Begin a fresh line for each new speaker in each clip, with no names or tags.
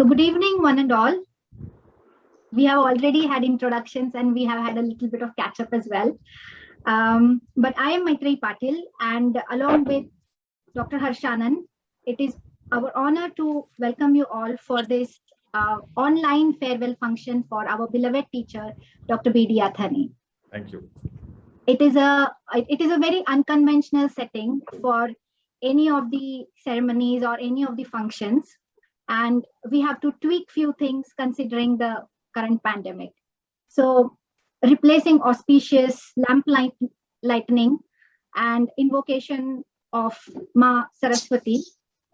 So good evening, one and all. We have already had introductions and we have had a little bit of catch up as well. But I am Maitri Patil, and along with Dr. Harshanan, it is our honor to welcome you all for this online farewell function for our beloved teacher, Dr. B.D. Athani.
Thank you.
It is a very unconventional setting for any of the ceremonies or any of the functions, and we have to tweak few things considering the current pandemic. So replacing auspicious lightning and invocation of Ma Saraswati,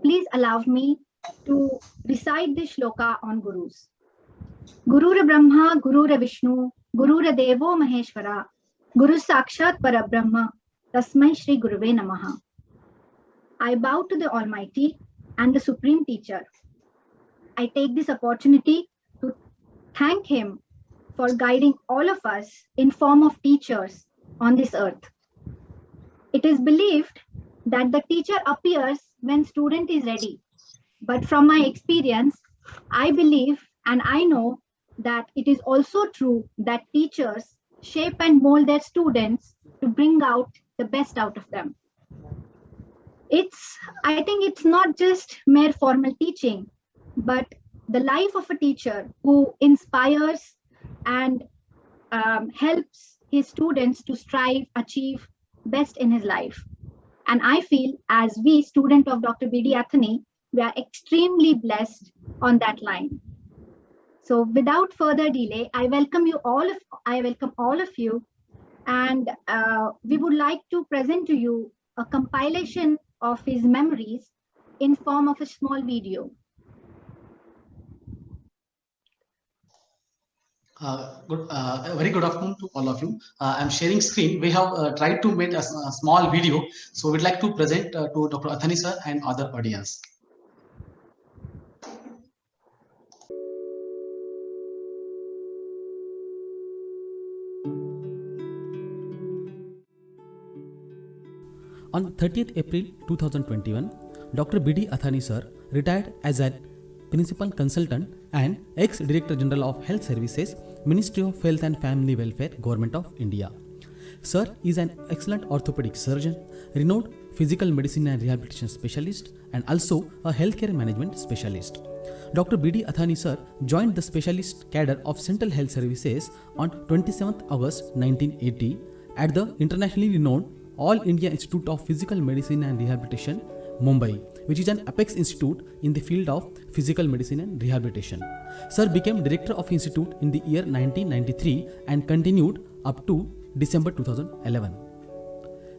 please allow me to recite the shloka on Gurus. Gurura Brahma, Gurura Vishnu, Gurura Devo Maheshwara, Guru Sakshat Parabrahma, Tasmai Shri Guruve Namaha. I bow to the Almighty and the Supreme Teacher. I take this opportunity to thank him for guiding all of us in form of teachers on this earth. It is believed that the teacher appears when student is ready. But from my experience, I believe and I know that it is also true that teachers shape and mold their students to bring out the best out of them. I think it's not just mere formal teaching, but the life of a teacher who inspires and helps his students to strive, achieve best in his life. And I feel as we, student of Dr. B.D. Athani, we are extremely blessed on that line. So without further delay, I welcome all of you, and we would like to present to you a compilation of his memories in form of a small video.
Very good afternoon to all of you. I'm sharing screen. We have tried to make a small video, so we'd like to present to Dr. Athani sir and other audience.
On 30th April 2021, Dr. B.D. Athani sir retired as a Principal Consultant and Ex-Director General of Health Services, Ministry of Health and Family Welfare, Government of India. Sir is an excellent orthopedic surgeon, renowned physical medicine and rehabilitation specialist, and also a healthcare management specialist. Dr. B.D. Athani sir joined the specialist cadre of Central Health Services on 27th August 1980 at the internationally renowned All India Institute of Physical Medicine and Rehabilitation, Mumbai, which is an apex institute in the field of physical medicine and rehabilitation. Sir became director of institute in the year 1993 and continued up to December 2011.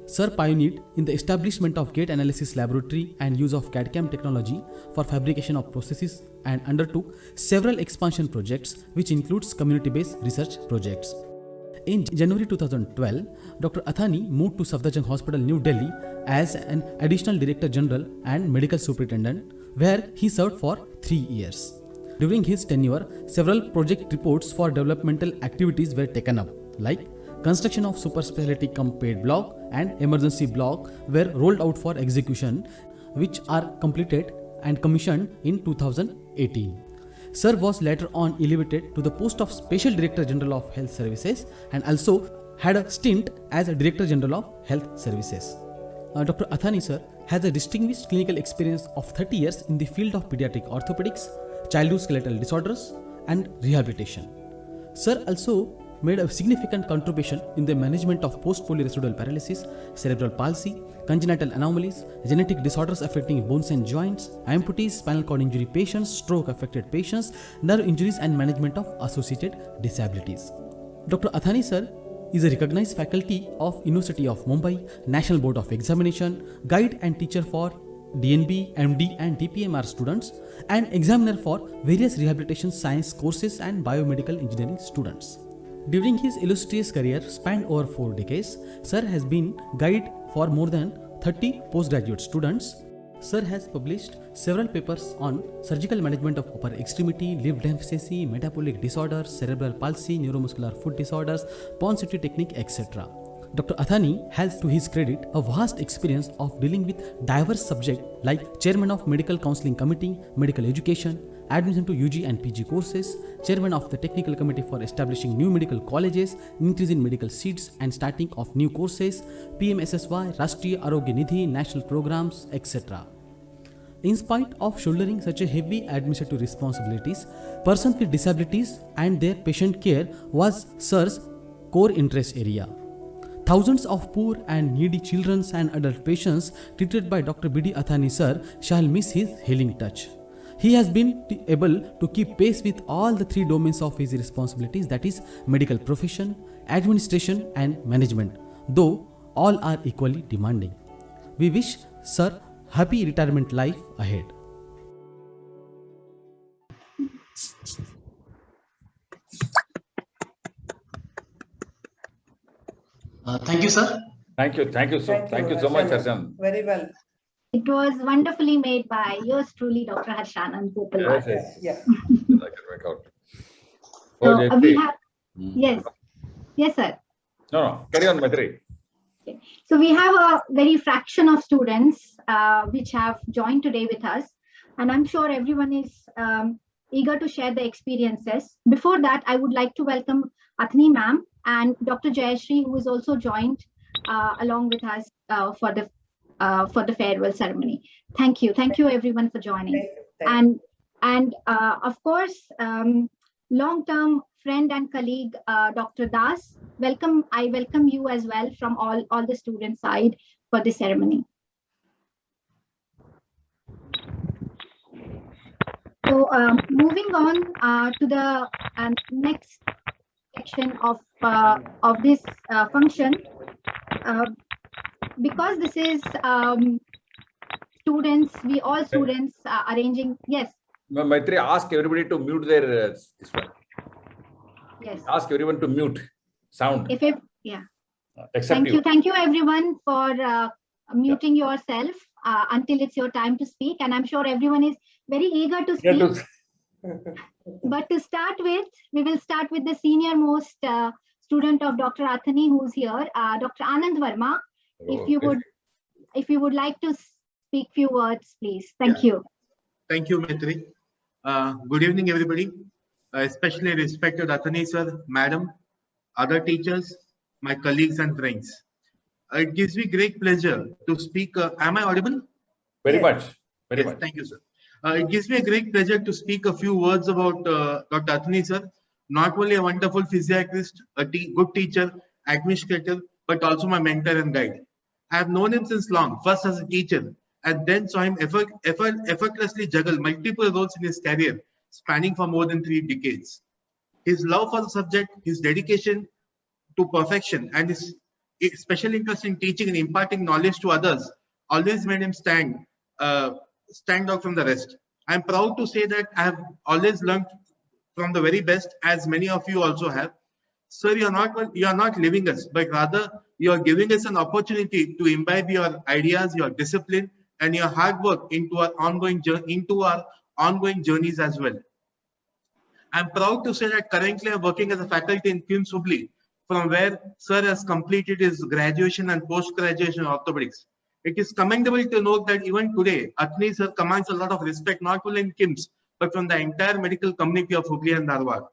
Sir pioneered in the establishment of gait analysis laboratory and use of CAD/CAM technology for fabrication of processes and undertook several expansion projects, which includes community-based research projects. In January 2012, Dr. Athani moved to Safdarjung Hospital, New Delhi as an Additional Director General and Medical Superintendent, where he served for 3 years. During his tenure, several project reports for developmental activities were taken up, like construction of super specialty paid block and emergency block were rolled out for execution, which are completed and commissioned in 2018. Sir was later on elevated to the post of Special Director General of Health Services and also had a stint as a Director General of Health Services. Dr. Athani sir has a distinguished clinical experience of 30 years in the field of pediatric orthopedics, childhood skeletal disorders, and rehabilitation. Sir also made a significant contribution in the management of post-polio residual paralysis, cerebral palsy, congenital anomalies, genetic disorders affecting bones and joints, amputees, spinal cord injury patients, stroke-affected patients, nerve injuries, and management of associated disabilities. Dr. Athani sir is a recognized faculty of University of Mumbai, National Board of Examination, guide and teacher for DNB, MD, and DPMR students, and examiner for various rehabilitation science courses and biomedical engineering students. During his illustrious career spanned over 4 decades, Sir has been guide for more than 30 postgraduate students. Sir has published several papers on surgical management of upper extremity, liver deficiency, metabolic disorders, cerebral palsy, neuromuscular foot disorders, Ponseti technique, etc. Dr. Athani has to his credit a vast experience of dealing with diverse subjects like Chairman of Medical Counseling Committee, Medical Education, admission to UG and PG courses, chairman of the technical committee for establishing new medical colleges, increase in medical seats and starting of new courses, PMSSY, Rashtriya Arogya Nidhi, national programs, etc. In spite of shouldering such a heavy administrative responsibilities, persons with disabilities and their patient care was Sir's core interest area. Thousands of poor and needy children and adult patients treated by Dr. B.D. Athani Sir shall miss his healing touch. He has been able to keep pace with all the three domains of his responsibilities, that is medical profession, administration and management, though all are equally demanding. We wish Sir happy retirement life ahead.
Thank you, sir.
Thank you so much, Harshan.
Very well.
It was wonderfully made by yours truly, Dr. Harshanand Gopal.
Yeah.
I can make out.
So
Oh,
we
Jayashree.
have, yes, sir.
No, carry on, Maitri.
So we have a very fraction of students which have joined today with us, and I'm sure everyone is eager to share their experiences. Before that, I would like to welcome Athani ma'am and Dr. Jayashree, who is also joined along with us for the farewell ceremony. Thank you everyone for joining.
Thank you.
And of course, long-term friend and colleague, Dr. Das, I welcome you as well from all the student side for the ceremony. So moving on to the next section of this function, because this is students, arranging. Yes.
Maitri, ask everybody to mute their this one.
Yes.
Ask everyone to mute sound.
Yeah.
Except you.
Thank you everyone for muting yourself until it's your time to speak, and I'm sure everyone is very eager to speak. But to start with, we will start with the senior most student of Dr. Athani, who's here, Dr. Anand Verma. If you would like to speak few words, please. Thank you.
Thank you, Maitri. Good evening, everybody. Especially respected Athani sir, madam, other teachers, my colleagues and friends. It gives me great pleasure to speak. Am I audible?
Very much. Very
Yes,
much.
thank you, sir. It gives me a great pleasure to speak a few words about Dr. Athani sir. Not only a wonderful physiatrist, a good teacher, administrator, but also my mentor and guide. I have known him since long, first as a teacher, and then saw him effortlessly juggle multiple roles in his career, spanning for more than 3 decades. His love for the subject, his dedication to perfection, and his special interest in teaching and imparting knowledge to others always made him stand out from the rest. I'm proud to say that I have always learned from the very best, as many of you also have. Sir, you are not leaving us, but rather you are giving us an opportunity to imbibe your ideas, your discipline, and your hard work into our ongoing journeys as well. I'm proud to say that currently I'm working as a faculty in KIMS Hubli, from where Sir has completed his graduation and post-graduation in orthopedics. It is commendable to note that even today, Athani sir commands a lot of respect, not only in KIMS, but from the entire medical community of Hubli and Dharwad.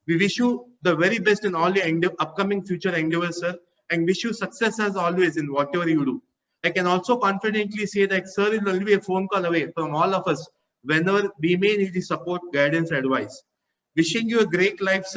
We wish you the very best in all your upcoming future endeavors, sir, and wish you success as always in whatever you do. I can also confidently say that sir will only be a phone call away from all of us whenever we may need his support, guidance, advice. Wishing you a great life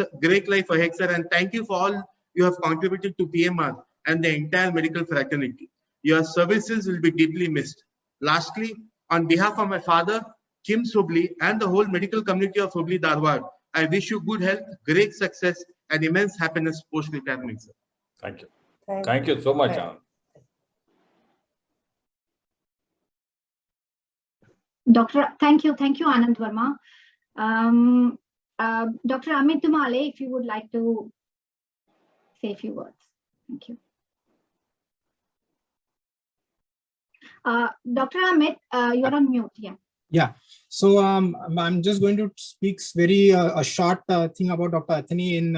ahead, sir, and thank you for all you have contributed to PMR and the entire medical fraternity. Your services will be deeply missed. Lastly, on behalf of my father, KIMS Hubli, and the whole medical community of Hubli Dharwad, I wish you good health, great success, and immense happiness post-retirement, sir.
Thank you. Thank you so much, Anand.
Thank you, Anand Verma. Dr. Amit Dumale, if you would like to say a few words. Thank you. Dr. Amit, you're on mute.
Yeah. So I'm just going to speak very a short thing about Dr. Athani in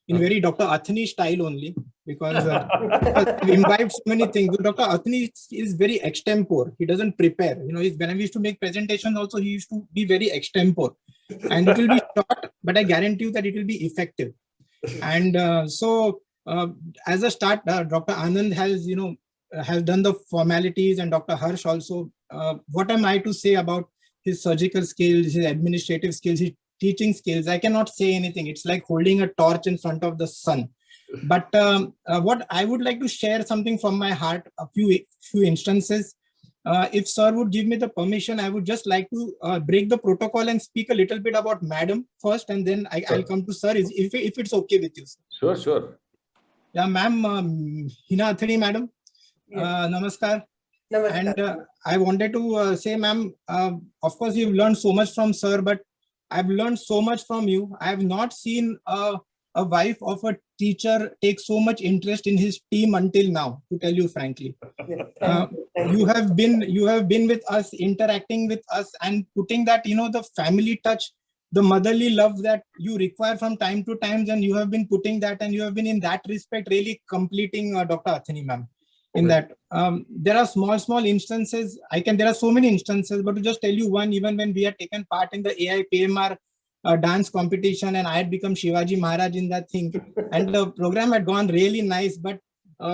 in very Dr. Athani style only, because I've imbibed so many things. But Dr. Athani is very extempore. He doesn't prepare. When I used to make presentations also, he used to be very extempore. And it will be short, but I guarantee you that it will be effective. And as a start, Dr. Anand has done the formalities, and Dr. Harsh also. What am I to say about his surgical skills, his administrative skills, his teaching skills? I cannot say anything. It's like holding a torch in front of the sun. But what I would like to share something from my heart, a few instances. If sir would give me the permission, I would just like to break the protocol and speak a little bit about madam first, and then I'll come to sir, if it's okay with you, sir.
Sure.
Yeah, ma'am, Hina Athani, madam. Namaskar. And I wanted to say, ma'am, of course, you've learned so much from sir, but I've learned so much from you. I have not seen a wife of a teacher take so much interest in his team until now, to tell you frankly. You have been with us, interacting with us, and putting that, the family touch, the motherly love that you require from time to time, and you have been putting that, and you have been in that respect really completing Dr. Athani, ma'am. In that, there are small instances. There are so many instances, but to just tell you one, even when we had taken part in the AIPMR dance competition, and I had become Shivaji Maharaj in that thing, and the program had gone really nice, but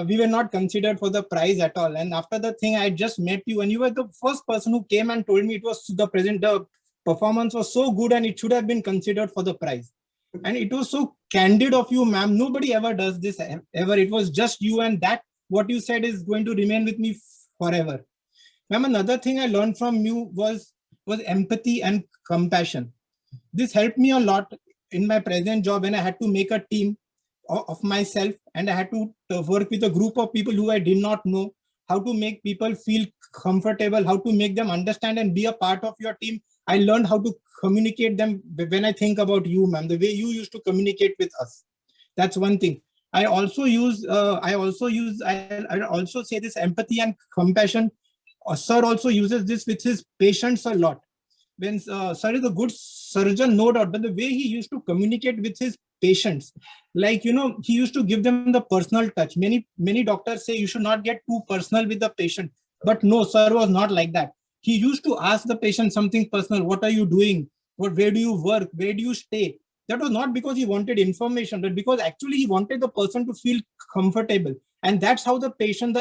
we were not considered for the prize at all. And after the thing, I just met you, and you were the first person who came and told me it was the performance was so good and it should have been considered for the prize. And it was so candid of you, ma'am. Nobody ever does this ever. It was just you, and that what you said is going to remain with me forever. Ma'am, another thing I learned from you was empathy and compassion. This helped me a lot in my present job when I had to make a team of myself, and I had to work with a group of people who I did not know, how to make people feel comfortable, how to make them understand and be a part of your team. I learned how to communicate them. When I think about you, ma'am, the way you used to communicate with us, that's one thing. I also say this empathy and compassion. Sir also uses this with his patients a lot. When sir is a good surgeon, no doubt, but the way he used to communicate with his patients, like, he used to give them the personal touch. Many doctors say you should not get too personal with the patient, but no, sir was not like that. He used to ask the patient something personal. What are you doing? Where do you work? Where do you stay? That was not because he wanted information, but because actually he wanted the person to feel comfortable. And that's how the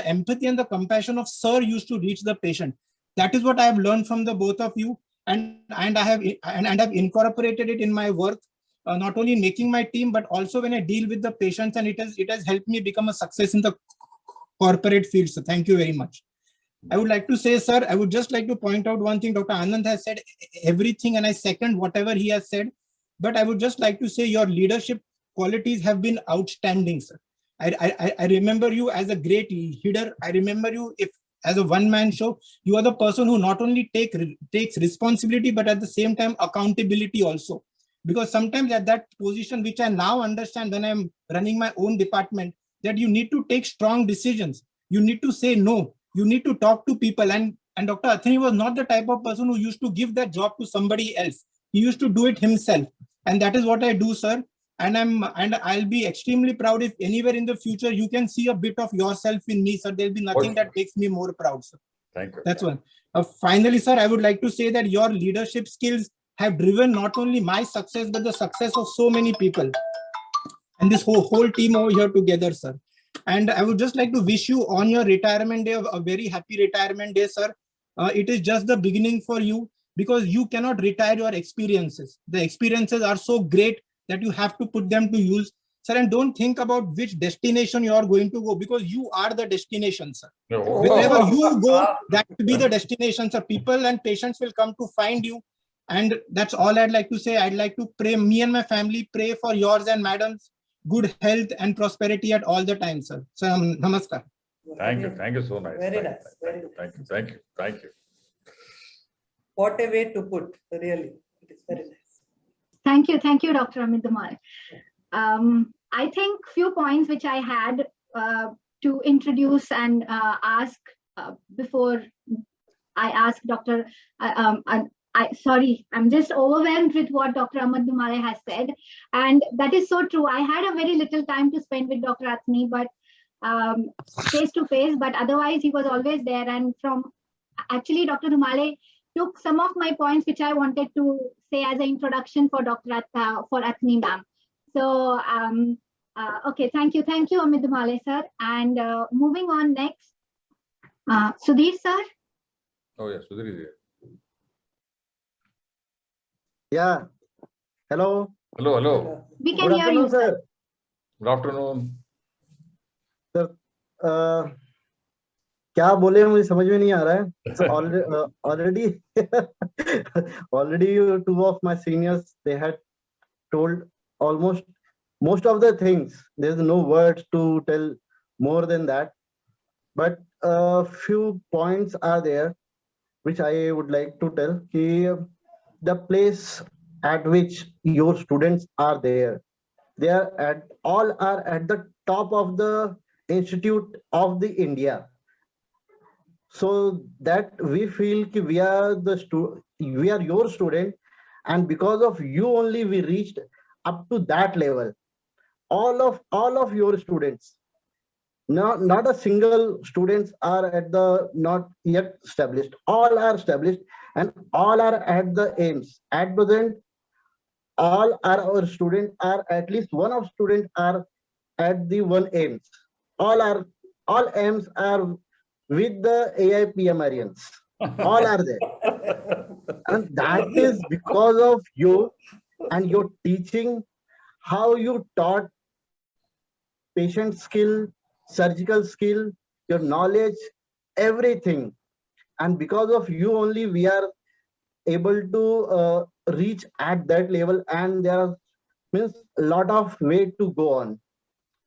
empathy and the compassion of sir used to reach the patient. That is what I have learned from the both of you. And I have incorporated it in my work, not only in making my team, but also when I deal with the patients, and it has helped me become a success in the corporate field. So thank you very much. I would like to say, sir, I would just like to point out one thing. Dr. Anand has said everything, and I second whatever he has said. But I would just like to say your leadership qualities have been outstanding, sir. I remember you as a great leader. I remember you as a one-man show. You are the person who not only takes responsibility, but at the same time accountability also. Because sometimes at that position, which I now understand when I'm running my own department, that you need to take strong decisions. You need to say no. You need to talk to people. And Dr. Athani was not the type of person who used to give that job to somebody else. He used to do it himself. And that is what I do, sir. And I'll be extremely proud if anywhere in the future you can see a bit of yourself in me, sir. There'll be nothing that makes me more proud, sir.
Thank you.
That's one. Finally, sir, I would like to say that your leadership skills have driven not only my success, but the success of so many people. And this whole team over here together, sir. And I would just like to wish you on your retirement day a very happy retirement day, sir. It is just the beginning for you, because you cannot retire your experiences. The experiences are so great that you have to put them to use, sir. And don't think about which destination you are going to go, because you are the destination, sir. Wherever you go, that will be the destination, sir. People and patients will come to find you. And that's all I'd like to say. I'd like to pray, me and my family pray for yours and madam's good health and prosperity at all the time, sir. So, namaskar.
Thank you so much.
Very nice. Very nice.
Thank you.
What a way to put, really. It is very nice.
Thank you, Dr. Amit Dhamal. I think few points which I had to introduce and ask before I ask Dr. Sorry, I'm just overwhelmed with what Dr. Amit Dhumale has said. And that is so true. I had a very little time to spend with Dr. Athani, but face to face, but otherwise he was always there. And actually, Dr. Dhumale took some of my points which I wanted to say as an introduction for Athani ma'am. So, okay, thank you, Amit Dhumale sir. And moving on next, Sudhir sir.
Oh yeah, Sudhir is here.
Yeah. Hello.
Hello, hello.
We can
Good
hear you,
afternoon,
sir.
sir.
Good afternoon.
क्या बोले मुझे समझ में नहीं आ रहा है. Already two of my seniors, they had told almost most of the things. There's no words to tell more than that, but a few points are there which I would like to tell. The place at which your students are there, all are at the top of the institute of the India. So that we feel ki we are your student, and because of you only we reached up to that level. All of your students, not a single students are not yet established. All are established and all are at the aims. At present, all our students are, at least one of students are at the one aims. All aims are with the AIPMRians. All are there. And that is because of you and your teaching, how you taught patient skill, surgical skill, your knowledge, everything. And because of you only we are able to reach at that level, and there means a lot of way to go on.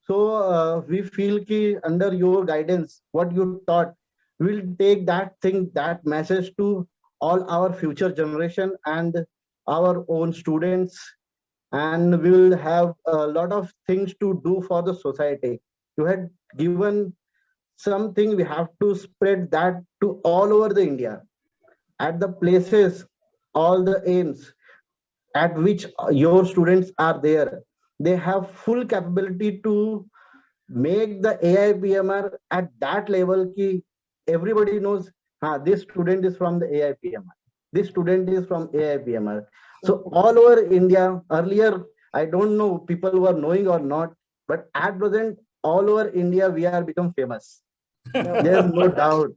So we feel ki under your guidance, what you taught, we'll take that thing, that message to all our future generation and our own students, and we will have a lot of things to do for the society. You had given something, we have to spread that to all over the India, at the places, all the aims at which your students are there. They have full capability to make the AIPMR at that level ki everybody knows, this student is from the AIPMR. This student is from AIPMR. So all over India, earlier, I don't know people were knowing or not, but at present, all over India, we are become famous. There is no doubt.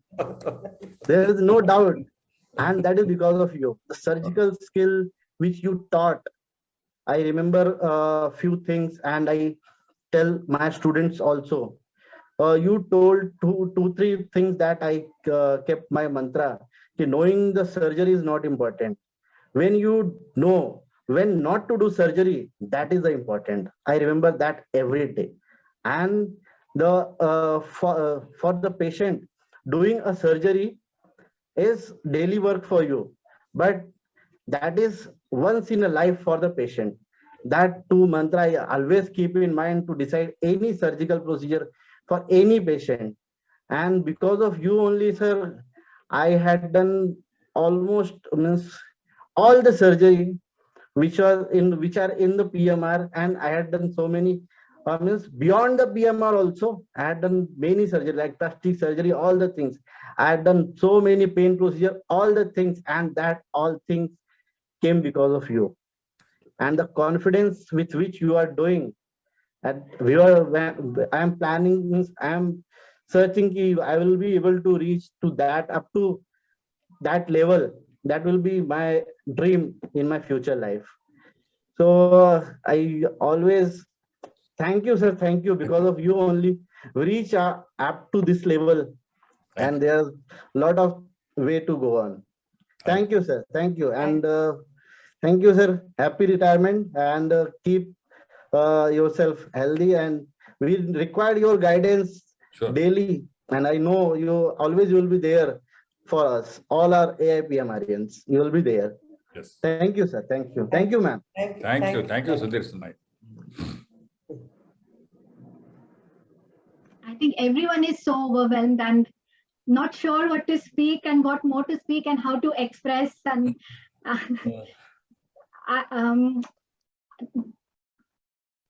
There is no doubt. And that is because of you. The surgical skill which you taught. I remember a few things, and I tell my students also. You told two, three things that I kept my mantra. Knowing the surgery is not important. When you know when not to do surgery, that is the important. I remember that every day. And the for the patient, doing a surgery is daily work for you, but that is once in a life for the patient. That two mantra I always keep in mind to decide any surgical procedure for any patient. And because of you only, sir, I had done almost all the surgery which are in the PMR, and I had done so many beyond the PMR also. I had done many surgery like plastic surgery, all the things. I had done so many pain procedure, all the things, and that all things came because of you. And the confidence with which you are doing, and I am planning, I am searching, I will be able to reach to that, up to that level. That will be my dream in my future life. So I always thank you, sir. Thank you. Because of you only we reach up to this level, and there's a lot of way to go on. Thank you, sir. Thank you. And thank you, sir. Happy retirement, and keep yourself healthy. And we require your guidance daily. And I know you always will be there for us, all our AIPMRians. You will be there.
Yes.
Thank you, sir. Thank you. Thank you, ma'am.
Thank you, Sudhir Sunai.
I think everyone is so overwhelmed and not sure what to speak and what more to speak and how to express. And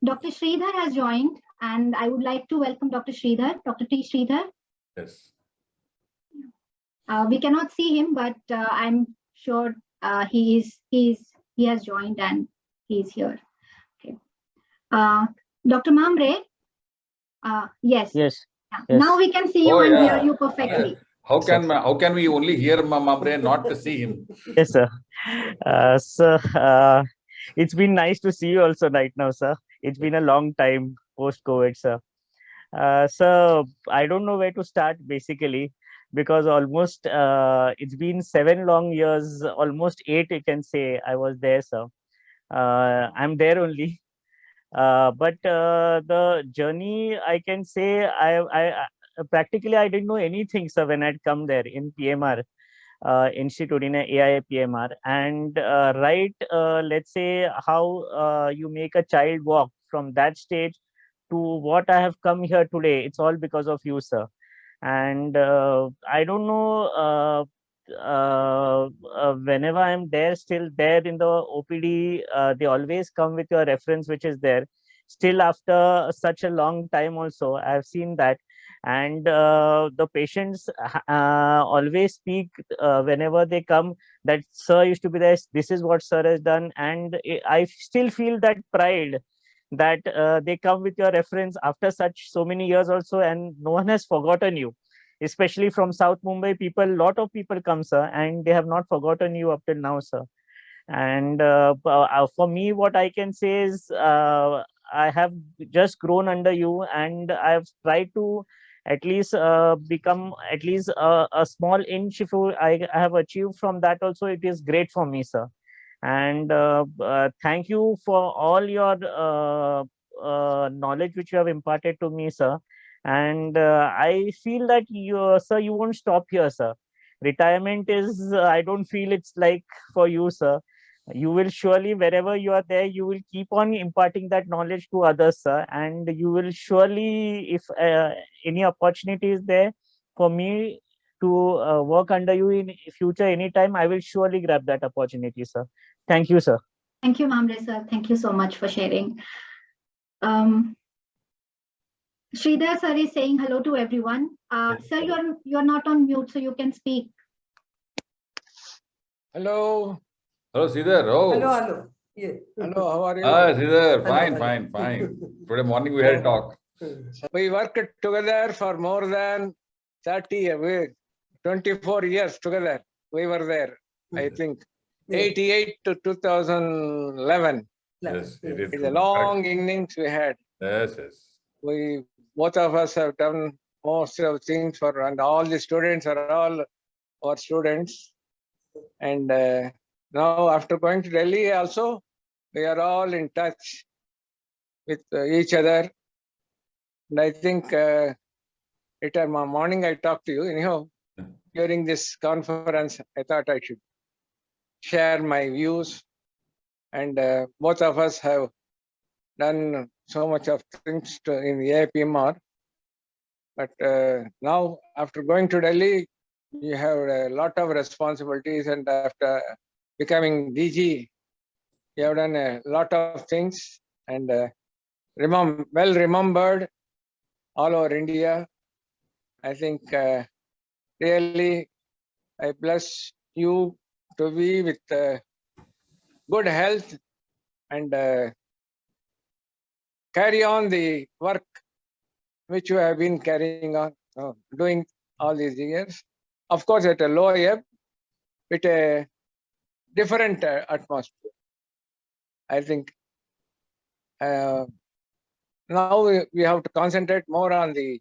Dr. Sridhar has joined, and I would like to welcome Dr. Sridhar, Dr. T. Sridhar.
Yes.
We cannot see him, but I'm sure he has joined and he's here. Okay. Dr. Mamre. Yes.
Yes.
Yeah.
Yes.
Now we can see you
Oh,
and
yeah.
hear you perfectly.
How can we only hear Mamre and not to see him?
Yes, sir. It's been nice to see you also right now, sir. It's been a long time post-COVID, sir. So I don't know where to start basically, because almost it's been 7 long years, almost 8, you can say I was there, sir. I'm there only. But the journey, I can say, I practically I didn't know anything, sir, when I'd come there in PMR institute, in a AIA PMR, and let's say how you make a child walk from that stage to what I have come here today. It's all because of you, sir. And I don't know. Whenever I'm there, still there in the OPD, they always come with your reference, which is there. Still after such a long time also, I've seen that. And the patients always speak whenever they come that sir used to be there, this is what sir has done. And I still feel that pride that they come with your reference after so many years also, and no one has forgotten you. Especially from South Mumbai, lot of people come, sir, and they have not forgotten you up till now, sir. And for me, what I can say is I have just grown under you, and I've tried to at least become at least a small inch. If I have achieved from that also, it is great for me, sir. And thank you for all your knowledge which you have imparted to me, sir. And I feel that you, sir, you won't stop here, sir. Retirement is, I don't feel it's like for you, sir. You will surely, wherever you are there, you will keep on imparting that knowledge to others, sir. And you will surely, if any opportunity is there for me to work under you in future anytime, I will surely grab that opportunity, sir. Thank you, sir.
Thank you, Mamre, sir. Thank you so much for sharing. Sridhar sir is saying hello to everyone. Sir, you're not on mute, so you can speak.
Hello.
Hello, Sridhar. Oh.
Hello. Yeah.
Hello, how are you?
Sridhar,
Hello.
fine. Today morning we had a talk.
We worked together for more than 24 years together. We were there, I think. 88 to 2011.
Yes, it is.
It's a long innings we had.
Yes.
We, both of us, have done most of things for, and all the students are all our students. And now after going to Delhi also, we are all in touch with each other. And I think morning I talked to you. Anyhow, during this conference, I thought I should share my views. And both of us have done so much of things in the APMR. But now, after going to Delhi, you have a lot of responsibilities, and after becoming DG, you have done a lot of things, and well remembered all over India. I think really I bless you to be with good health and carry on the work which you have been carrying on, doing all these years. Of course, at a low ebb, with a different atmosphere. I think now we have to concentrate more on the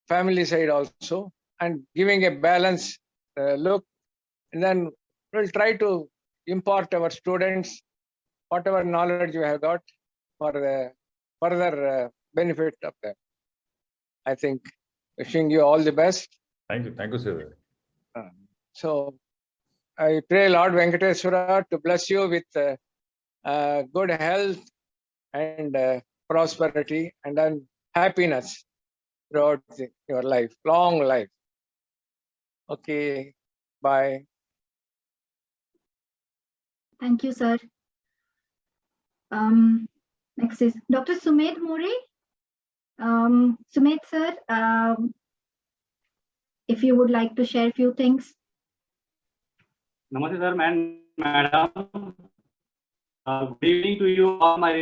family side also, and giving a balanced look. And then we'll try to impart our students whatever knowledge you have got for the further benefit of them. I think wishing you all the best.
Thank you, Sridhar.
So I pray Lord Venkateswara to bless you with good health and prosperity, and then happiness throughout your life, long life. Okay, bye.
Thank you, sir. Next is Dr. Sumed More. Sumed, sir, if you would like to share a few things.
Namaste, sir, madam. Good evening to you, all my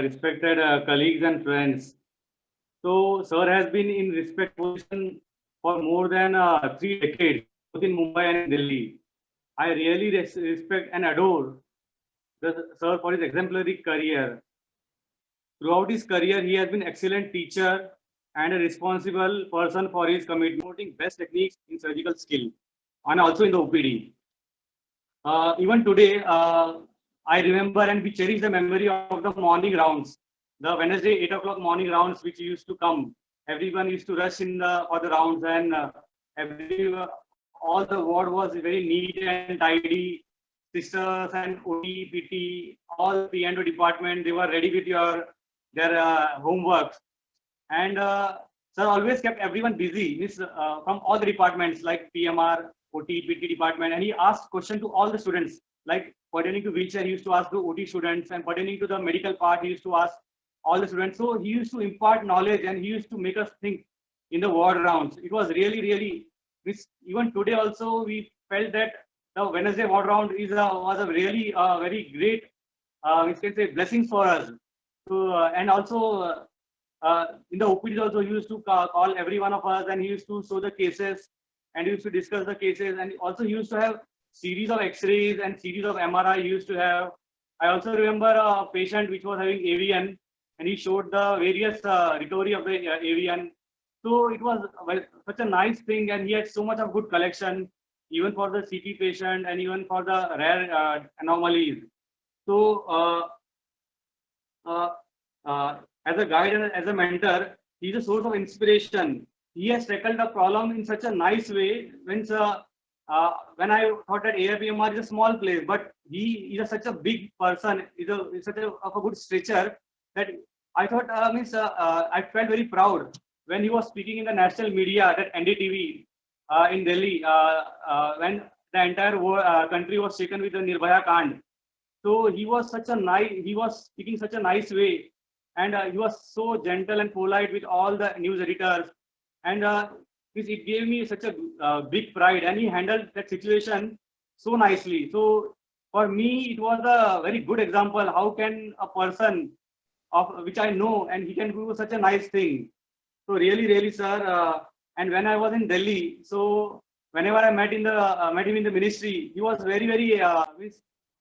respected colleagues and friends. So, sir has been in respect position for more than 3 decades, both in Mumbai and in Delhi. I really respect and adore the sir for his exemplary career. Throughout his career, he has been an excellent teacher and a responsible person for his commitment, promoting best techniques in surgical skill and also in the OPD. Even today, I remember and we cherish the memory of the morning rounds, the Wednesday 8 o'clock morning rounds, which used to come. Everyone used to rush in for the rounds, and all the ward was very neat and tidy. Sisters and OT, PT, all the P&O department, they were ready with their homeworks. And sir always kept everyone busy from all the departments like PMR, OT, PT department, and he asked questions to all the students, like pertaining to wheelchair, he used to ask the OT students, and pertaining to the medical part, he used to ask all the students. So he used to impart knowledge and he used to make us think in the ward rounds. It was really, even today also, we felt that the Wednesday ward round was a really very great, we can say, blessings for us. So, and also in the OPDs also, he used to call every one of us and he used to show the cases and he used to discuss the cases, and also he used to have series of X-rays and series of MRI he used to have. I also remember a patient which was having AVN, and he showed the various recovery of the AVN. So it was such a nice thing, and he had so much of good collection, even for the CT patient and even for the rare anomalies. So as a guide and as a mentor, he's a source of inspiration. He has tackled the problem in such a nice way. When I thought that AIPMR is a small place, but he is such a big person, is such a good stretcher, that I thought I felt very proud when he was speaking in the national media, that NDTV in Delhi, when the entire country was shaken with the Nirbhaya Kand. So he was speaking such a nice way, and he was so gentle and polite with all the news editors, and it gave me such a big pride, and he handled that situation so nicely. So for me, it was a very good example. How can a person of which I know, and he can do such a nice thing? So really, sir. And when I was in Delhi, so whenever I met him in the ministry, he was very,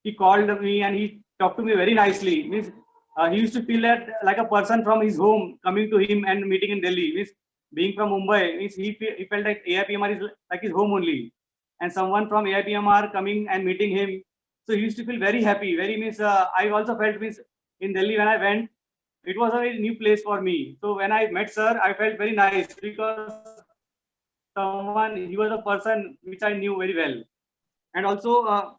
he called me and he talked to me very nicely. He used to feel that like a person from his home coming to him and meeting in Delhi. Being from Mumbai, he felt like AIPMR is like his home only, and someone from AIPMR coming and meeting him. So he used to feel very happy. I also felt in Delhi when I went, it was a very new place for me. So when I met sir, I felt very nice because he was a person which I knew very well, and also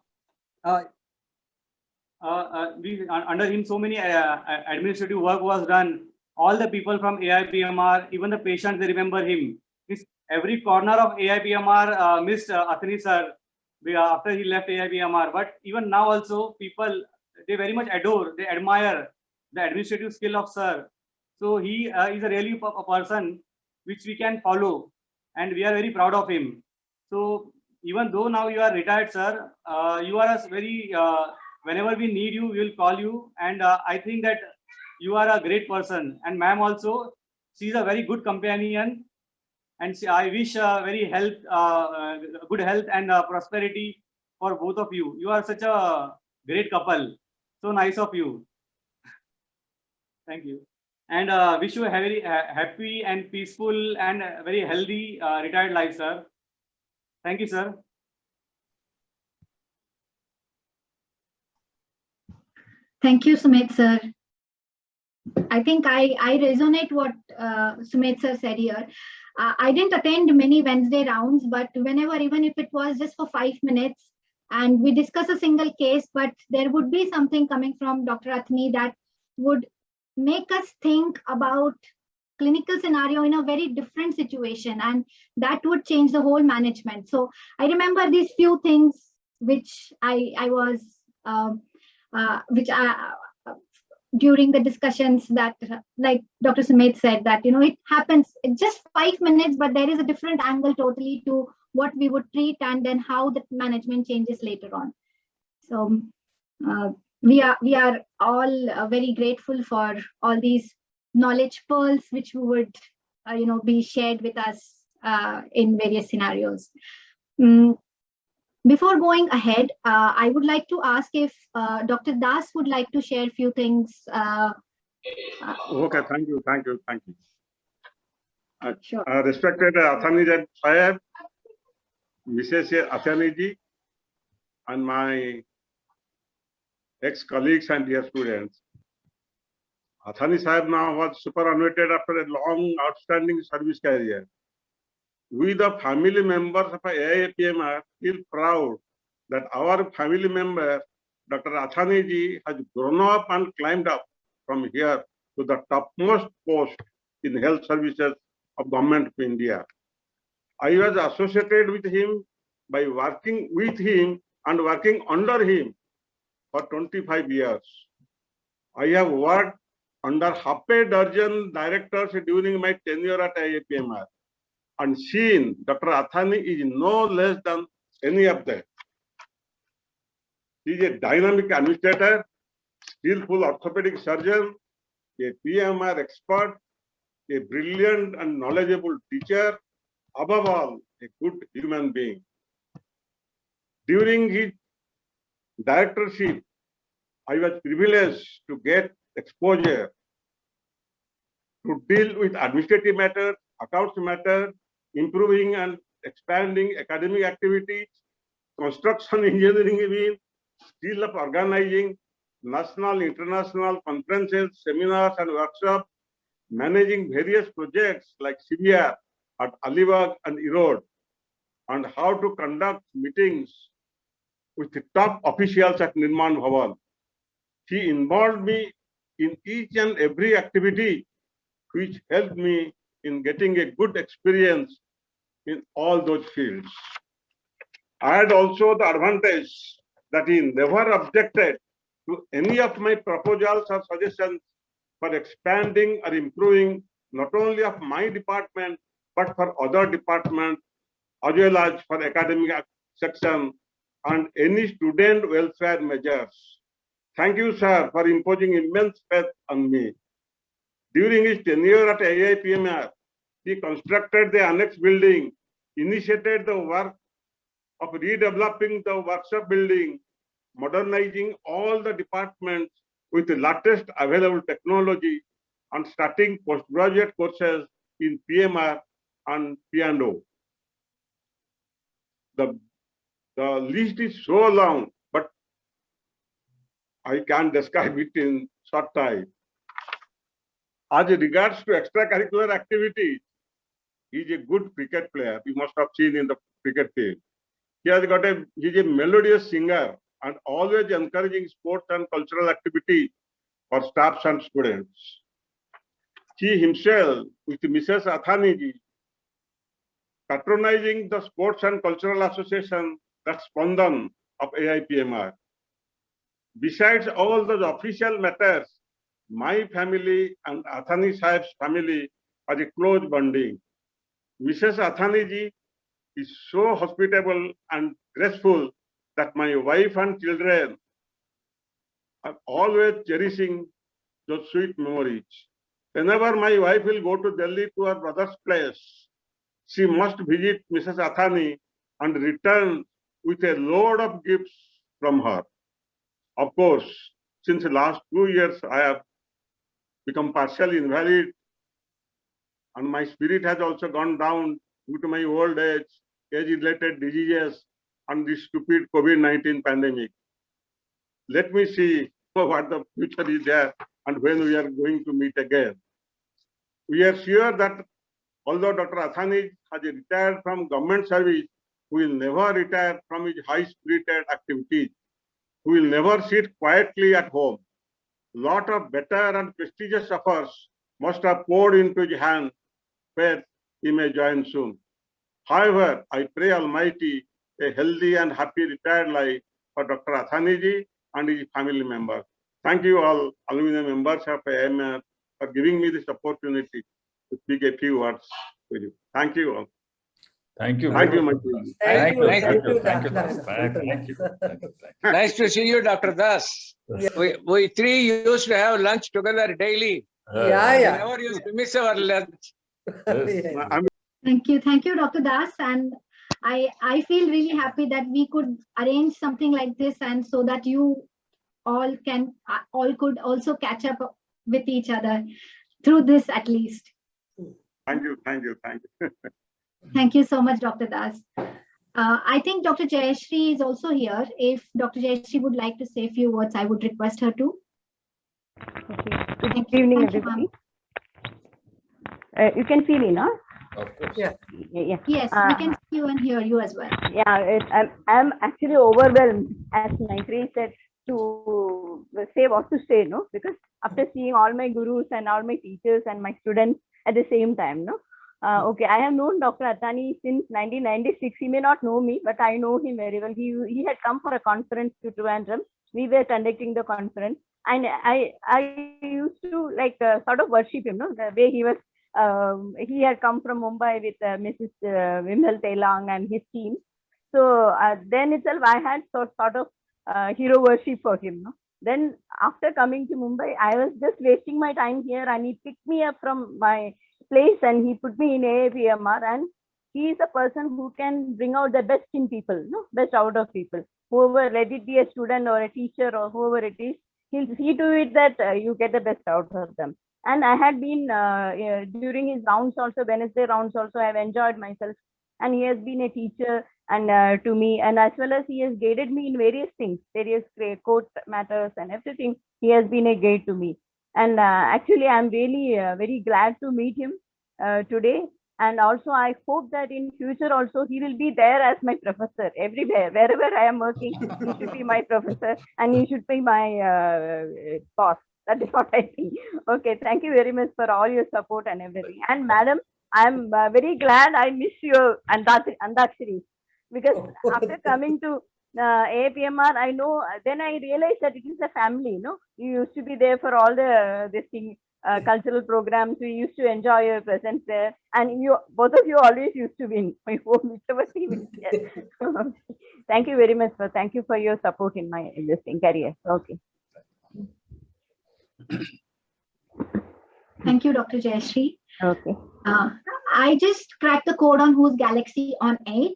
under him so many administrative work was done. All the people from AIPMR, even the patients, they remember him. Every corner of AIPMR missed Athani sir after he left AIPMR. But even now also, people, they very much adore, they admire the administrative skill of sir. So he is a really a person which we can follow, and we are very proud of him. So even though now you are retired, sir, you are a very, whenever we need you, we will call you. And I think that you are a great person, and ma'am also, she is a very good companion, and I wish very good health and prosperity for both of you. You are such a great couple. So nice of you. Thank you, and wish you a very happy and peaceful and very healthy retired life, sir. Thank you, sir.
Thank you, Sumed sir. I think I resonate what Sumed sir said here. I didn't attend many Wednesday rounds, but whenever, even if it was just for 5 minutes, and we discuss a single case, but there would be something coming from Dr. Athani that would make us think about clinical scenario in a very different situation, and that would change the whole management. So I remember these few things which I was which during the discussions that, like Dr. Sumit said, that it happens in just 5 minutes, but there is a different angle totally to what we would treat, and then how the management changes later on. So we are all very grateful for all these knowledge pearls which would be shared with us in various scenarios. Before going ahead, I would like to ask if Dr. Das would like to share a few things.
Okay, thank you.
Sure.
Respected Athani Sahib, Mrs. Athani ji, and my ex-colleagues and dear students. Athani Sahib now was superannuated after a long outstanding service career. We, the family members of AIPMR, feel proud that our family member, Dr. Athani ji, has grown up and climbed up from here to the topmost post in health services of Government of India. I was associated with him by working with him and working under him for 25 years. I have worked under half a dozen directors during my tenure at AIPMR, and seen Dr. Athani is no less than any of them. He is a dynamic administrator, skillful orthopedic surgeon, a PMR expert, a brilliant and knowledgeable teacher, above all, a good human being. During his directorship, I was privileged to get exposure to deal with administrative matters, accounts matters, improving and expanding academic activities, construction engineering even, skill of organizing national, international conferences, seminars and workshops, managing various projects like CBR at Alibag and Erode, and how to conduct meetings with the top officials at Nirman Bhavan. He involved me in each and every activity, which helped me in getting a good experience in all those fields. I had also the advantage that he never objected to any of my proposals or suggestions for expanding or improving not only of my department, but for other departments, as well as for academic section and any student welfare measures. Thank you, sir, for imposing immense faith on me. During his tenure at AIPMR, he constructed the annex building, initiated the work of redeveloping the workshop building, modernizing all the departments with the latest available technology, and starting postgraduate courses in PMR and P&O. The list is so long, but I can't describe it in short time. As regards to extracurricular activities, he is a good cricket player. You must have seen in the cricket field. He is a melodious singer and always encouraging sports and cultural activities for staffs and students. He himself, with Mrs. Athani ji, patronizing the Sports and Cultural Association, that's Spandan of AIPMR. Besides all those official matters, my family and Athani Sahib's family has a close bonding. Mrs. Athani ji is so hospitable and graceful that my wife and children are always cherishing those sweet memories. Whenever my wife will go to Delhi to her brother's place, she must visit Mrs. Athani and return with a load of gifts from her. Of course, since the last 2 years, I have become partially invalid, and my spirit has also gone down due to my old age, age-related diseases, and the stupid COVID-19 pandemic. Let me see what the future is there and when we are going to meet again. We are sure that although Dr. Athani has retired from government service, he will never retire from his high-spirited activities. He will never sit quietly at home. Lot of better and prestigious efforts must have poured into his hand, where he may join soon. However, I pray Almighty a healthy and happy retired life for Dr. Athani ji and his family members. Thank you all alumni members of AMR for giving me this opportunity to speak a few words with you. Thank you all.
Thank you.
Thank you, my
Thank you.
Thank
Thank
you.
you,
Thank you.
Das.
Thank you. Thank you.
Nice to see you, Dr. Das. We three used to have lunch together daily.
Yeah,
We
yeah.
never used to miss our lunch.
Yes.
Thank you, Dr. Das. And I feel really happy that we could arrange something like this, and so that you all could also catch up with each other through this at least.
Thank you.
Thank you so much, Dr. Das. I think Dr. Jayashree is also here. If Dr. Jayashree would like to say a few words, I would request her to.
Good evening,
Thank you,
everybody. You can see me, no?
Of course.
Yeah.
Yeah.
Yes, we can see you and hear you as well.
Yeah, I'm actually overwhelmed, as Maitri said, to say what to say, no? Because after seeing all my gurus and all my teachers and my students at the same time, no? Okay, I have known Dr. Athani since 1996. He may not know me, but I know him very well. He had come for a conference to Trivandrum. We were conducting the conference, and I used to like sort of worship him, no? The way he was. He had come from Mumbai with Mrs. Vimal Telang and his team. So then itself, I had sort of hero worship for him. No? Then after coming to Mumbai, I was just wasting my time here, and he picked me up from my place and he put me in AAPMR, and he is a person who can bring out the best in people, no? Best out of people. Whoever, let it be a student or a teacher or whoever it is, he'll see to it that you get the best out of them. And I had been during his rounds also, Wednesday rounds also, I have enjoyed myself. And he has been a teacher and to me, and as well as he has guided me in various things, various court matters and everything. He has been a guide to me. And actually, I'm really very glad to meet him today. And also, I hope that in future also he will be there as my professor everywhere, wherever I am working. He should be my professor, and he should be my boss. That is what I think. Okay, thank you very much for all your support and everything. And madam, I'm very glad I missed your Andakshari, because after coming to AAPMR, I know, then I realized that it is a family, no? You used to be there for all the cultural programs. We used to enjoy your presence there, and you both of you always used to be in my home, whichever team is there. Thank you very much, sir. Thank you for your support in my career. Okay.
Thank you, Dr. Jayashree.
Okay.
I just cracked the code on Who's Galaxy on 8,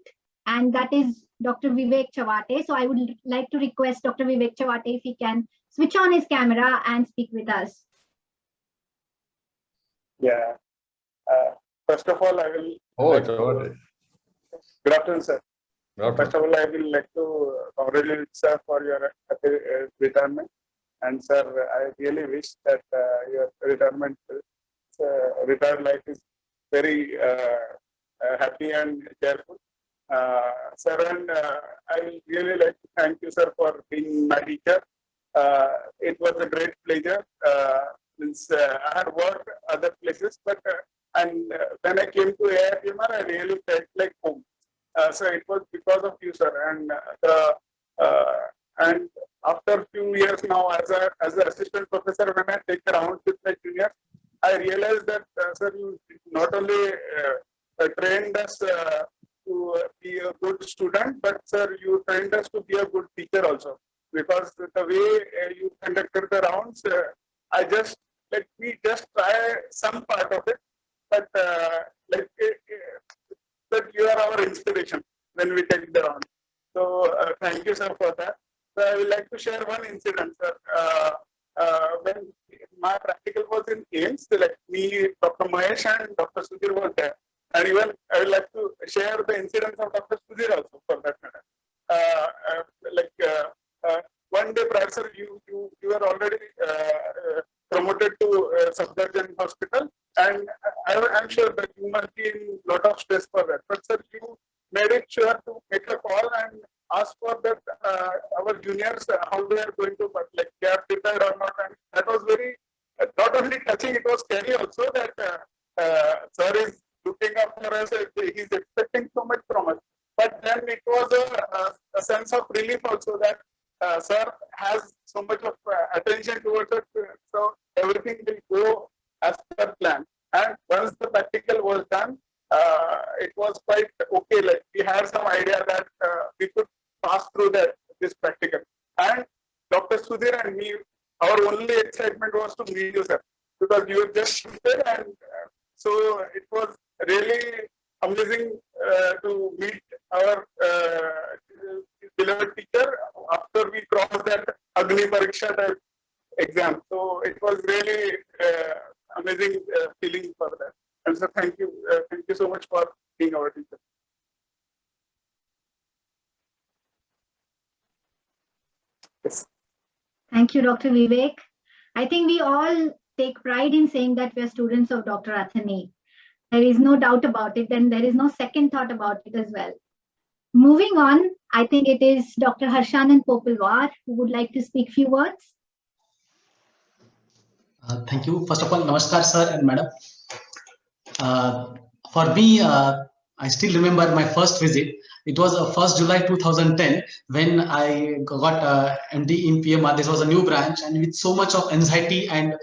and that is Dr. Vivek Chawate. So I would like to request Dr. Vivek Chawate if he can switch on his camera and speak with us.
Yeah. First of all, I will. Good afternoon, sir. First of all, I will like to congratulate sir for your retirement. And sir, I really wish that your retirement, retired life is very happy and cheerful. Sir, and I really like to thank you, sir, for being my teacher. It was a great pleasure. Since I had worked other places, but when I came to AIPMR, I really felt like home. So it was because of you, sir, and after a few years now, as an assistant professor, when I take the rounds with my juniors, I realized that, sir, you not only trained us to be a good student, but sir, you trained us to be a good teacher also. Because the way you conducted the rounds, we just try some part of it, but that you are our inspiration when we take the round. So thank you, sir, for that. So I would like to share one incident, sir. When my practical was in AIIMS, like me, Dr. Mahesh and Dr. Sudhir was there. And even I would like to share the incidents of Dr. Sudhir also for that matter. One day prior, sir, you were already promoted to Safdarjung Hospital, and I'm sure that you must be in a lot of stress for that. But sir, you made it sure to make a call and ask for that our juniors how they are going to get prepared or not, and that was very not only touching, it was scary also that sir is looking up for us, he's expecting so much from us. But then it was a sense of relief also that sir has so much of attention towards it. So everything will go as per plan. And once the practical was done, it was quite okay. Like we had some idea that we could pass through this practical. And Dr. Sudhir and me, our only excitement was to meet you, sir, because you were just there, and so it was really amazing to meet our beloved teacher after we crossed that Agni Pariksha type exam. So it was really amazing feeling for that. And so thank you so much for being our teacher. Yes.
Thank you, Dr. Vivek. I think we all take pride in saying that we are students of Dr. Athani. There is no doubt about it, and there is no second thought about it as well. Moving on, I think it is Dr. Harshanand Popalwar who would like to speak few words.
Thank you. First of all, namaskar, sir and madam. For me, I still remember my first visit. It was 1st July 2010 when I got MD in PMR. This was a new branch, and with so much of anxiety and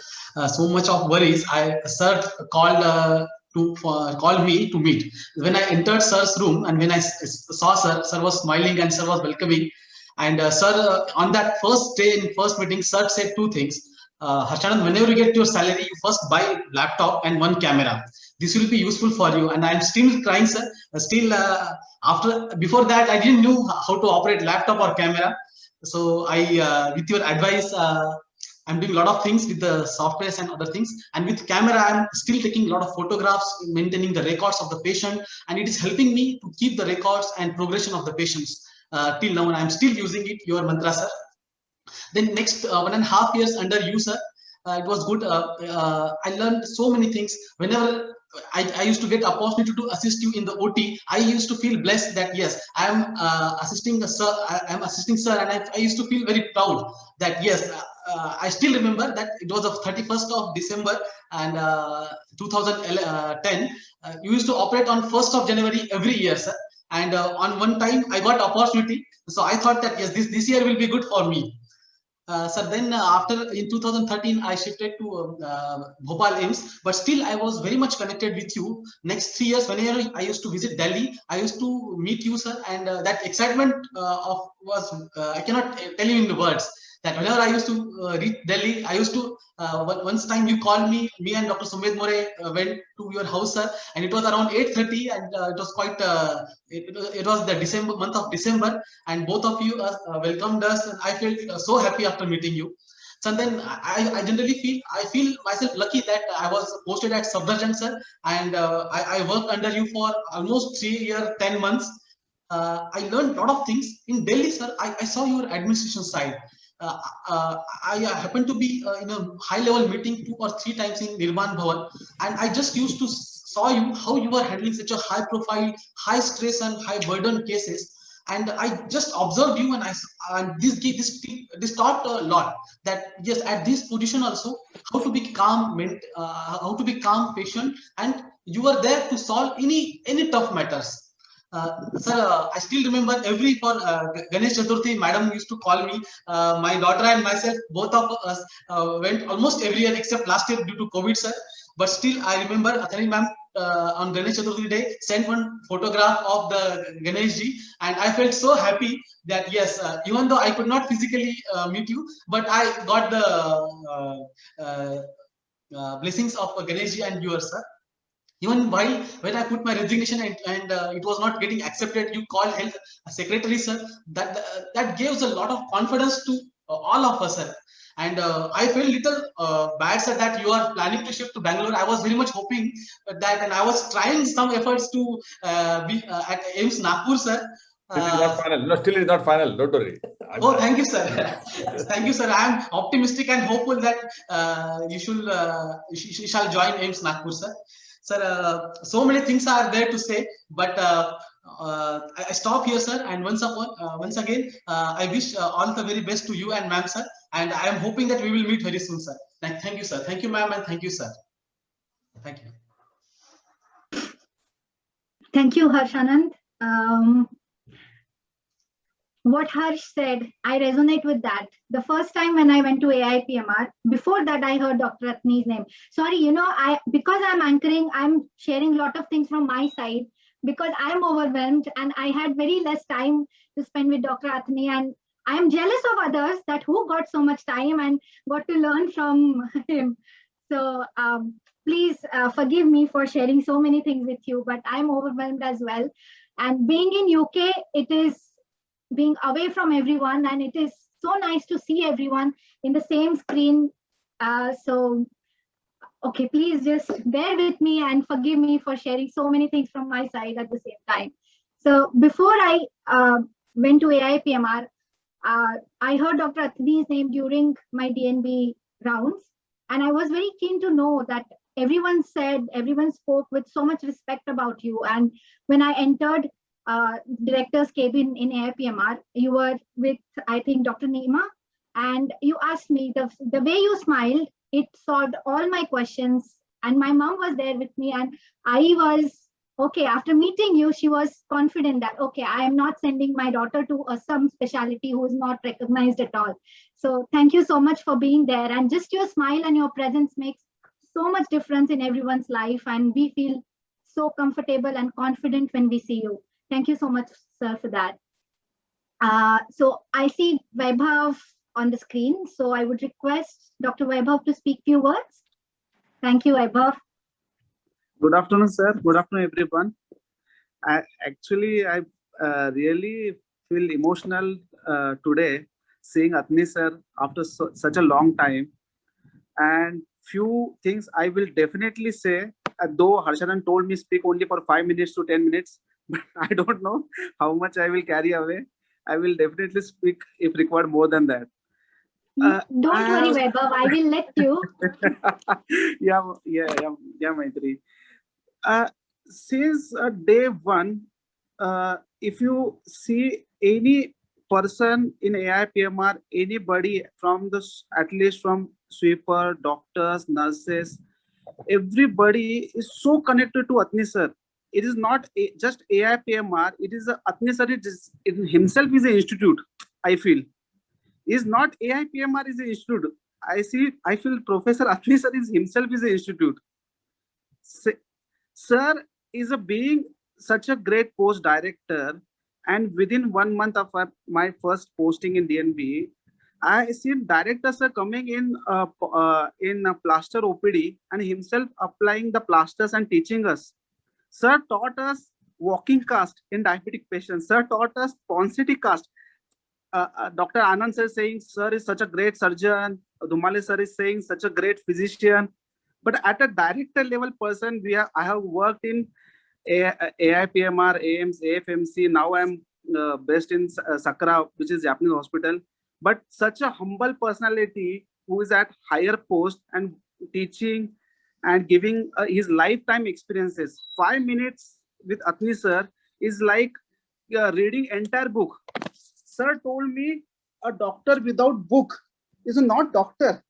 so much of worries, sir called me to meet. When I entered sir's room and when I saw sir was smiling and sir was welcoming. And sir, on that first day in first meeting, sir said two things. Harshanand, whenever you get your salary, you first buy laptop and one camera. This will be useful for you. And I'm still crying, sir. Still, before that, I didn't know how to operate laptop or camera. So with your advice, I'm doing a lot of things with the softwares and other things. And with camera, I'm still taking a lot of photographs, maintaining the records of the patient. And it is helping me to keep the records and progression of the patients till now. And I'm still using it, your mantra, sir. Then next 1.5 years under you, sir, it was good. I learned so many things. Whenever I used to get opportunity to assist you in the OT, I used to feel blessed that yes, I am assisting sir. I am assisting sir, and I used to feel very proud that yes. I still remember that it was the 31st of December and 2010. You used to operate on 1st of January every year, sir. And on one time I got opportunity, so I thought that yes, this year will be good for me. So then after in 2013, I shifted to Bhopal AIIMS, but still I was very much connected with you. Next 3 years, whenever I used to visit Delhi, I used to meet you, sir, and that excitement was I cannot tell you in the words. That whenever I used to reach Delhi, I used to once time you called me and Dr. Sumedh More went to your house, sir, and it was around 8:30, and it was quite it was the month of December, and both of you welcomed us, and I felt so happy after meeting you. So then I generally feel myself lucky that I was posted at Safdarjung, sir, and I worked under you for almost 3 years, 10 months. I learned a lot of things in Delhi, sir. I saw your administration side. I happened to be in a high-level meeting 2 or 3 times in Nirman Bhavan, and I just used to saw you how you were handling such a high-profile, high-stress and high-burden cases, and I just observed you, and this taught a lot that yes, at this position also how to be calm, patient, and you were there to solve any tough matters. Sir, I still remember for Ganesh Chaturthi, madam used to call me. My daughter and myself, both of us went almost every year except last year due to COVID, sir. But still, I remember Athani ma'am on Ganesh Chaturthi day sent one photograph of the Ganesh ji, and I felt so happy that yes, even though I could not physically meet you, but I got the blessings of Ganesh ji and yours, sir. Even when I put my resignation and it was not getting accepted, you called health secretary, sir. That gives a lot of confidence to all of us, sir. And I felt little bad, sir, that you are planning to shift to Bangalore. I was very much hoping that, and I was trying some efforts to be at AIIMS Nagpur, sir.
Still is not final. No, still is not final. Don't worry.
Thank you, sir. Thank you, sir. I am optimistic and hopeful that you shall join AIIMS Nagpur, sir. Sir, so many things are there to say, but I stop here, sir. And once again, I wish all the very best to you and ma'am, sir. And I am hoping that we will meet very soon, sir. Thank you, sir. Thank you, ma'am, and thank you, sir. Thank you.
Thank you, Harshanand. what Harsh said, I resonate with that. The first time when I went to AIPMR, before that I heard Dr. Atani's name. Sorry, because I'm anchoring, I'm sharing a lot of things from my side because I'm overwhelmed and I had very less time to spend with Dr. Atani, and I'm jealous of others that who got so much time and got to learn from him. So please forgive me for sharing so many things with you, but I'm overwhelmed as well. And being in UK, it is being away from everyone, and it is so nice to see everyone in the same screen. Okay, please just bear with me and forgive me for sharing so many things from my side at the same time. So before I went to AIPMR, I heard Dr. Atani's name during my DNB rounds, and I was very keen to know that everyone spoke with so much respect about you. And when I entered director's cabin in AIPMR, you were with, I think, Dr. Neema, and you asked me, the way you smiled, it solved all my questions. And my mom was there with me, and I was, okay, after meeting you, she was confident that, okay, I am not sending my daughter to some specialty who is not recognized at all. So thank you so much for being there. And just your smile and your presence makes so much difference in everyone's life. And we feel so comfortable and confident when we see you. Thank you so much, sir, for that. So I see Vaibhav on the screen. So I would request Dr. Vaibhav to speak few words. Thank you, Vaibhav.
Good afternoon, sir. Good afternoon, everyone. I really feel emotional today seeing Atani sir after such a long time. And few things I will definitely say, though Harshanan told me speak only for 5 minutes to 10 minutes, but I don't know how much I will carry away. I will definitely speak if required more than that.
Don't worry, Vaibhav, I will let you.
Yeah, Maitri. Since day one, if you see any person in AIPMR, anybody from at least from sweeper, doctors, nurses, everybody is so connected to Atani sir. It is not just AIPMR, it is Atani sir, it himself is an institute, I feel. Is not AIPMR is an institute. I feel Professor Atani sir is himself is an institute. Sir is being such a great post director, and within 1 month of my first posting in DNB, I see directors are coming in a plaster OPD and himself applying the plasters and teaching us. Sir taught us walking cast in diabetic patients. Sir taught us Ponseti cast. Dr. Anand sir is saying, sir is such a great surgeon. Dhumale sir is saying such a great physician. But at a director level person, I have worked in AIPMR, AIMS, AFMC. Now I'm based in Sakra, which is Japanese hospital. But such a humble personality who is at higher post and teaching and giving his lifetime experiences. 5 minutes with Atani sir is like reading entire book. Sir told me a doctor without book is not doctor.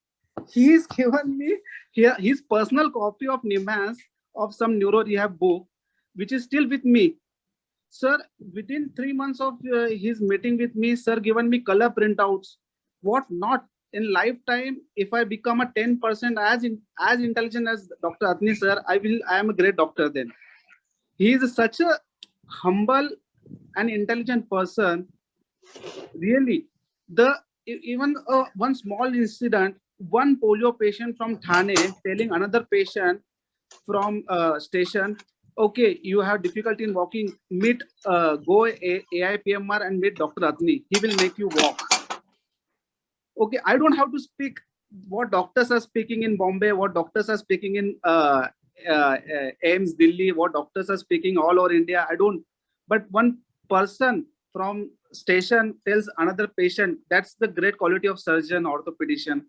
He is given me here his personal copy of NIMHANS of some neuro rehab book, which is still with me. Sir, within 3 months of his meeting with me, sir given me color printouts. What not in lifetime? If I become a 10% as intelligent as Dr. Atani sir, I am a great doctor then. He is such a humble and intelligent person. Really, even one small incident, one polio patient from Thane telling another patient from station, okay, you have difficulty in walking, go AIPMR and meet Dr. Atani. He will make you walk. Okay, I don't have to speak what doctors are speaking in Bombay, what doctors are speaking in AIMS Delhi, what doctors are speaking all over India. I don't. But one person from station tells another patient, that's the great quality of surgeon, orthopedician.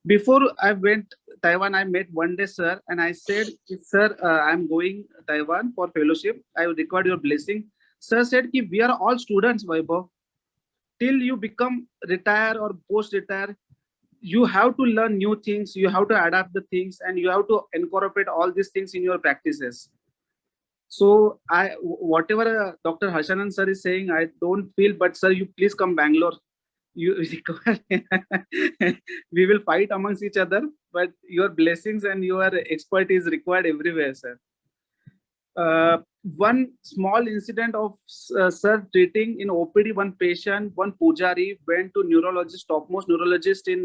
Before I went Taiwan, I met one day sir and I said, sir, I'm going Taiwan for fellowship. I will require your blessing. Sir said, we are all students, Vaibhav. Till you become retire or post-retire, you have to learn new things, you have to adapt the things, and you have to incorporate all these things in your practices. So whatever Dr. Harshanand sir is saying, I don't feel, but sir, you please come Bangalore. You we will fight amongst each other, but your blessings and your expertise required everywhere, sir. One small incident of sir treating in OPD one patient, one pujari went to neurologist, topmost neurologist in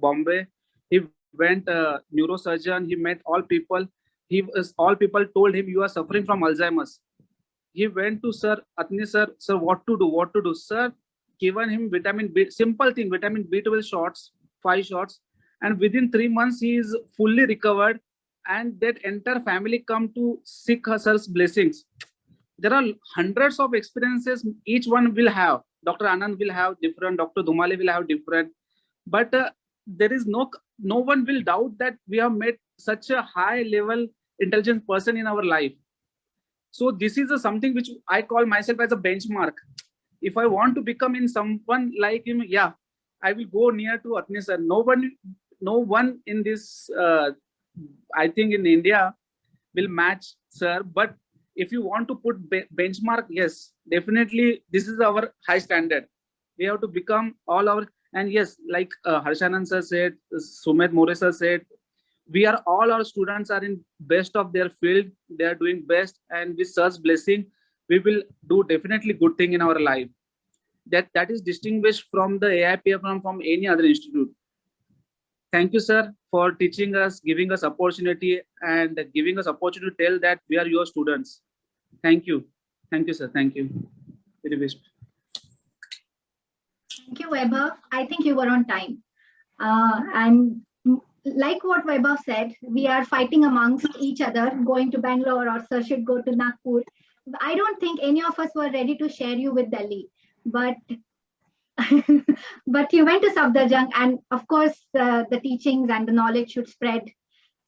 Bombay. He went neurosurgeon. He met all people. All people told him, you are suffering from Alzheimer's. He went to Sir Athani sir, sir, what to do? Sir, given him vitamin B, simple thing, vitamin B12 shots, 5 shots, and within 3 months he is fully recovered, and that entire family come to seek her sir's blessings. There are hundreds of experiences, each one will have. Dr. Anand will have different, Dr. Dhumale will have different, but there is no one will doubt that we have met such a high level intelligent person in our life. So this is something which I call myself as a benchmark. If I want to become in someone like him, yeah, I will go near to Athani sir. No one in this, I think in India will match sir. But if you want to put benchmark, yes, definitely this is our high standard. We have to become all our, and yes, like Harshanand sir said, Sumit More sir said, we are all our students are in best of their field. They are doing best, and with sir's blessing, we will do definitely good thing in our life. That is distinguished from the AIPFM from any other institute. Thank you, sir, for teaching us, giving us opportunity, and giving us opportunity to tell that we are your students. Thank you, sir. Thank you. Very best.
Thank you, Vaibhav. I think you were on time. And like what Vaibhav said, we are fighting amongst each other, going to Bangalore, or sir should go to Nagpur. I don't think any of us were ready to share you with Delhi, but but you went to Safdarjung, and of course the teachings and the knowledge should spread.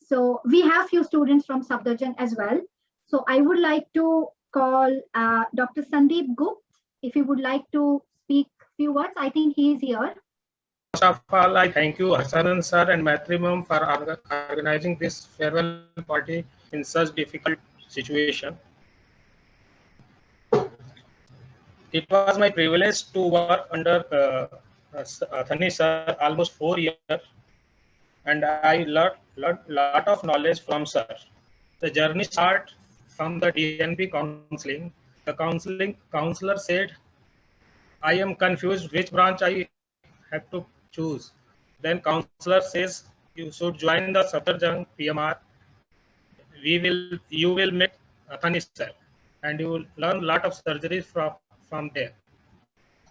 So we have few students from Safdarjung as well. So I would like to call Dr. Sandeep Gupta, if you would like to speak few words. I think he is here.
First of all, I thank you, Harshanand sir and Maitri ma'am, for organizing this farewell party in such difficult situation. It was my privilege to work under Athani sir almost 4 years, and I learned lot of knowledge from sir. The journey started from the DNB counseling. The counselor said, I am confused which branch I have to choose. Then counselor says, you should join the Safdarjung PMR. You will meet Athani sir, and you will learn lot of surgeries from there.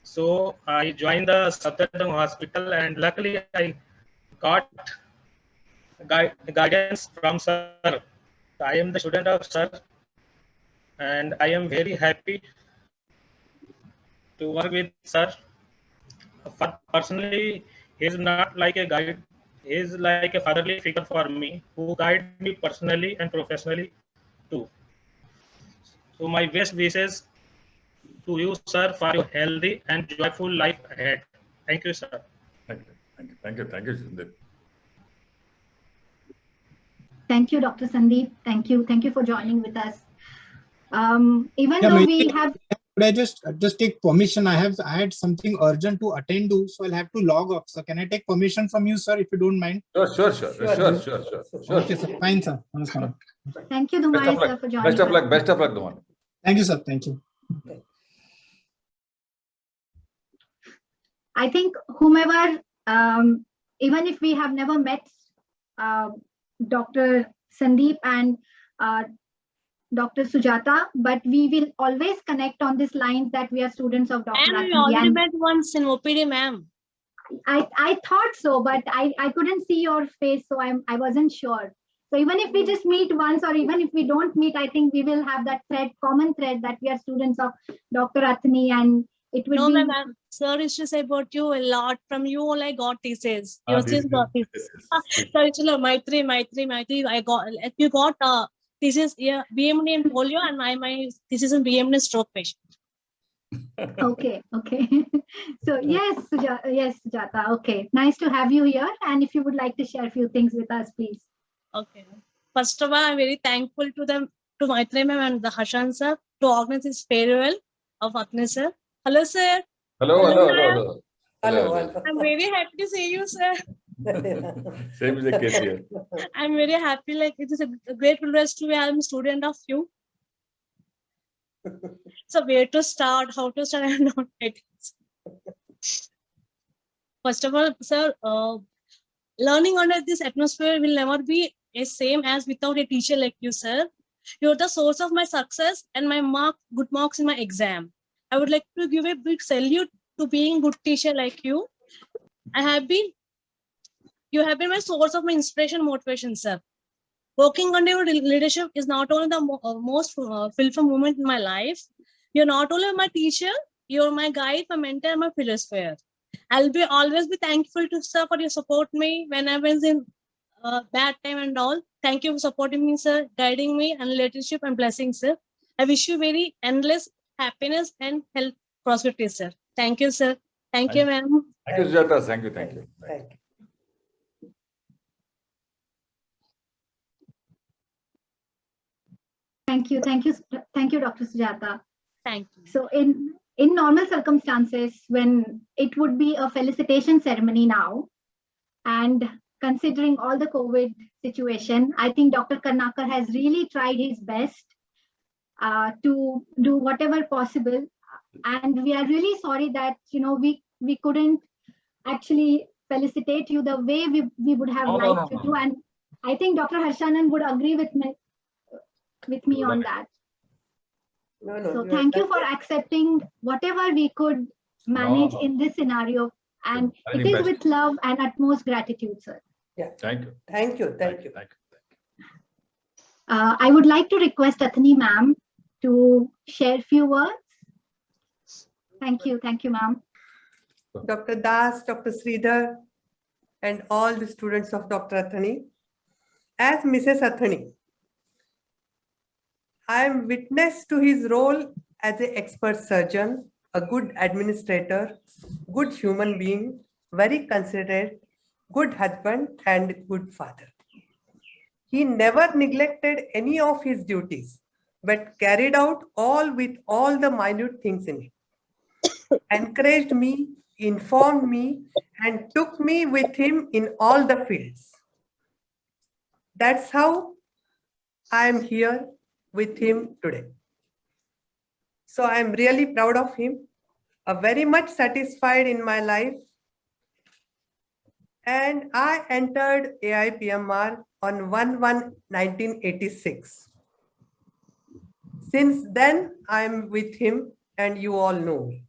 So I joined the Safdarjung hospital, and luckily I got guidance from sir. I am the student of sir, and I am very happy to work with sir. Personally, he is not like a guide. He is like a fatherly figure for me, who guide me personally and professionally too. So my best wishes to you, sir, for your healthy and joyful life ahead. Thank you, sir.
Thank you, Sandeep.
Thank you, Dr. Sandeep. Thank you for joining with us. Even though we have.
Could I just take permission? I had something urgent to attend to, so I'll have to log off. So can I take permission from you, sir, if you don't mind?
Sure.
Okay, sir. Fine, sir.
Thank you, Dhumale, sir, for joining.
Best of luck, Dhumale.
Thank you, sir. Thank you.
I think whomever, even if we have never met Dr. Sandeep and Dr. Sujata, but we will always connect on this lines that we are students of Dr.
Ma'am, we already met once in OPD, ma'am.
I thought so, but I couldn't see your face, so I wasn't sure. So even if we just meet once, or even if we don't meet, I think we will have that common thread that we are students of Dr. Athani, and it will be.
No, ma'am. Sir used to say about you a lot. From you, all I got thesis. You still got thesis. So it's Maitri. I got. If you got thesis, yeah, BMD in polio, and my thesis in BMD stroke patient.
Okay. So yes, Sujata. Okay, nice to have you here. And if you would like to share a few things with us, please.
Okay. First of all, I'm very thankful to the to Maitri ma'am and the Harshan sir to organize this farewell of Athani sir. Hello, sir.
Hello, hello, hello,
ma'am.
hello.
Hello.
I'm very happy to see you, sir.
Same is the case here.
I'm very happy. Like it is a great privilege to be a student of you. So where to start, how to start, I'm not ready. First of all, sir, learning under this atmosphere will never be the same as without a teacher like you, sir. You're the source of my success and my good marks in my exam. I would like to give a big salute to being a good teacher like you. You have been my source of my inspiration, motivation, sir. Working under your leadership is not only the most fulfilling moment in my life. You're not only my teacher, you're my guide, my mentor, my philosopher. I'll always be thankful to sir for your support me when I was in bad time and all. Thank you for supporting me, sir, guiding me and leadership and blessings, sir. I wish you very endless happiness and health prosperity, sir. Thank you, sir. Thank you, ma'am.
Thank you, Sujata. Thank you, thank you.
Thank you, Dr. Sujata.
Thank you.
So in normal circumstances, when it would be a felicitation ceremony now, and considering all the COVID situation, I think Dr. Karnakar has really tried his best to do whatever possible. And we are really sorry that, we couldn't actually felicitate you the way we would have liked to. And I think Dr. Harshanan would agree with me on that. So thank you for accepting whatever we could manage in this scenario. And it is with love and utmost gratitude, sir.
Yeah.
Thank you.
Thank you. Thank you.
I would like to request Athani ma'am to share a few words. Thank you. Thank you, ma'am.
Dr. Das, Dr. Sridhar, and all the students of Dr. Athani. As Mrs. Athani, I am witness to his role as an expert surgeon, a good administrator, good human being, very considerate, good husband, and good father. He never neglected any of his duties, but carried out all with all the minute things in it. Encouraged me, informed me, and took me with him in all the fields. That's how I am here with him today. So I'm really proud of him, very much satisfied in my life. And I entered AIPMR on 1/1/1986. Since then, I'm with him and you all know me.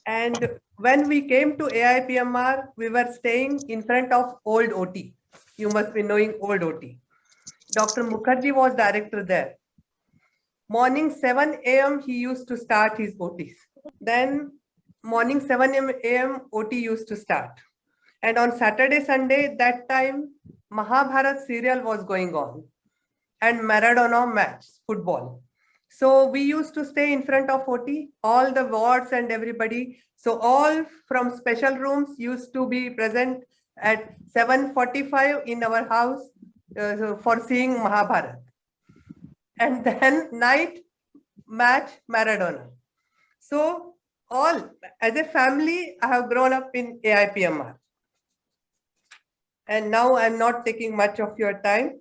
And when we came to AIPMR, we were staying in front of old OT. You must be knowing old OT. Dr. Mukherjee was director there. Morning 7 a.m. he used to start his OTs. Then morning 7 a.m. OT used to start. And on Saturday, Sunday, that time Mahabharat serial was going on and Maradona match, football. So we used to stay in front of OT, all the wards and everybody. So all from special rooms used to be present at 7:45 in our house for seeing Mahabharat. And then night match Maradona. So all as a family, I have grown up in AIPMR. And now I'm not taking much of your time.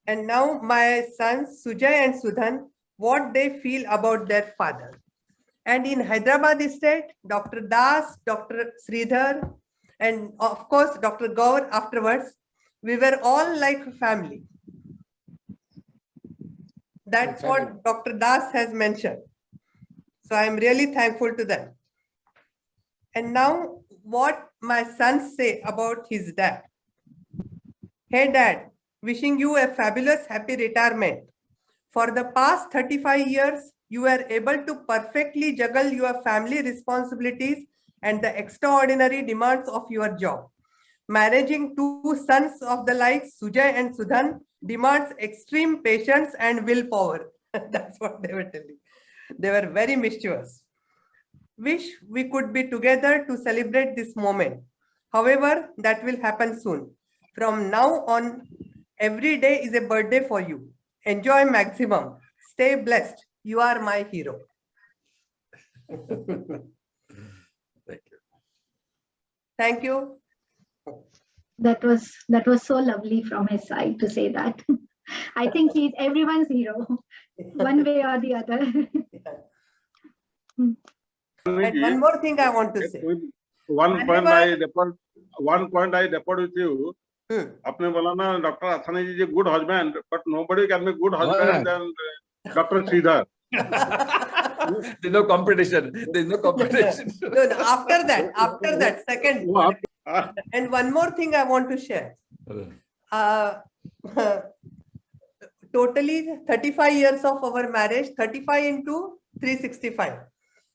And now my sons Sujay and Sudhan, what they feel about their father. And in Hyderabad State, Dr. Das, Dr. Sridhar, and of course, Dr. Gaur afterwards, we were all like a family. That's what Dr. Das has mentioned. So I'm really thankful to them. And now what my sons say about his dad. Hey dad, wishing you a fabulous happy retirement. For the past 35 years, you were able to perfectly juggle your family responsibilities and the extraordinary demands of your job. Managing two sons of the likes Sujay and Sudhan demands extreme patience and willpower. That's what they were telling. They were very mischievous. Wish we could be together to celebrate this moment. However, that will happen soon. From now on, every day is a birthday for you. Enjoy maximum. Stay blessed. You are my hero.
Thank you.
Thank you.
That was so lovely from his side to say that. I think he's everyone's hero, one way or the other.
And one more thing I want to say.
One point I report with you. आपने बोला ना doctor Athani ji is good husband, but nobody can be good husband than Dr. Sridhar.
There's no competition. There's no competition.
No, after that, second. And one more thing I want to share. Totally 35 years of our marriage, 35 into 365.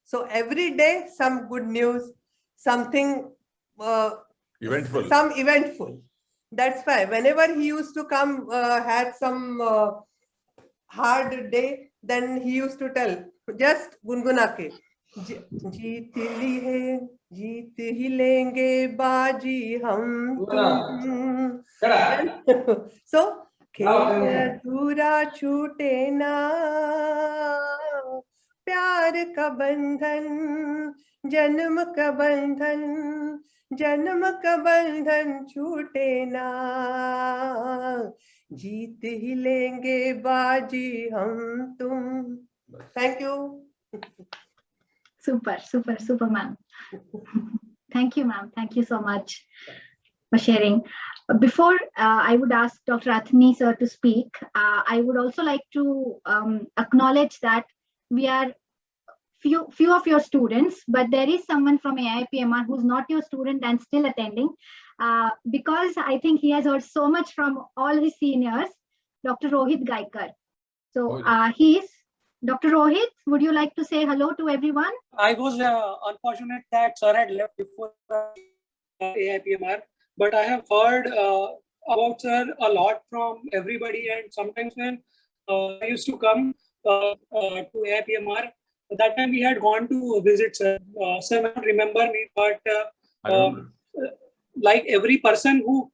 So every day, some good news, something
Eventful.
Some eventful. That's why whenever he used to come, had some hard day, then he used to tell, just gungunake, जीत ली है, जीत ही लेंगे बाजी हम तुम. So, खेल अधूरा छूटे ना, प्यार का बंधन, जन्म का बंधन, जन्म का बंधन छूटे ना, जीत ही लेंगे बाजी हम तुम. Thank you.
Super, ma'am. Thank you, ma'am. Thank you so much for sharing. Before I would ask Dr. Athani sir to speak, I would also like to acknowledge that we are few of your students, but there is someone from AIPMR who's not your student and still attending, because I think he has heard so much from all his seniors, Dr. Rohit Gaikar. So Dr. Rohit, would you like to say hello to everyone?
I was unfortunate that sir had left before AIPMR, but I have heard about sir a lot from everybody, and sometimes when I used to come to AIPMR, that time we had gone to visit sir. Sir may not remember me, but like every person who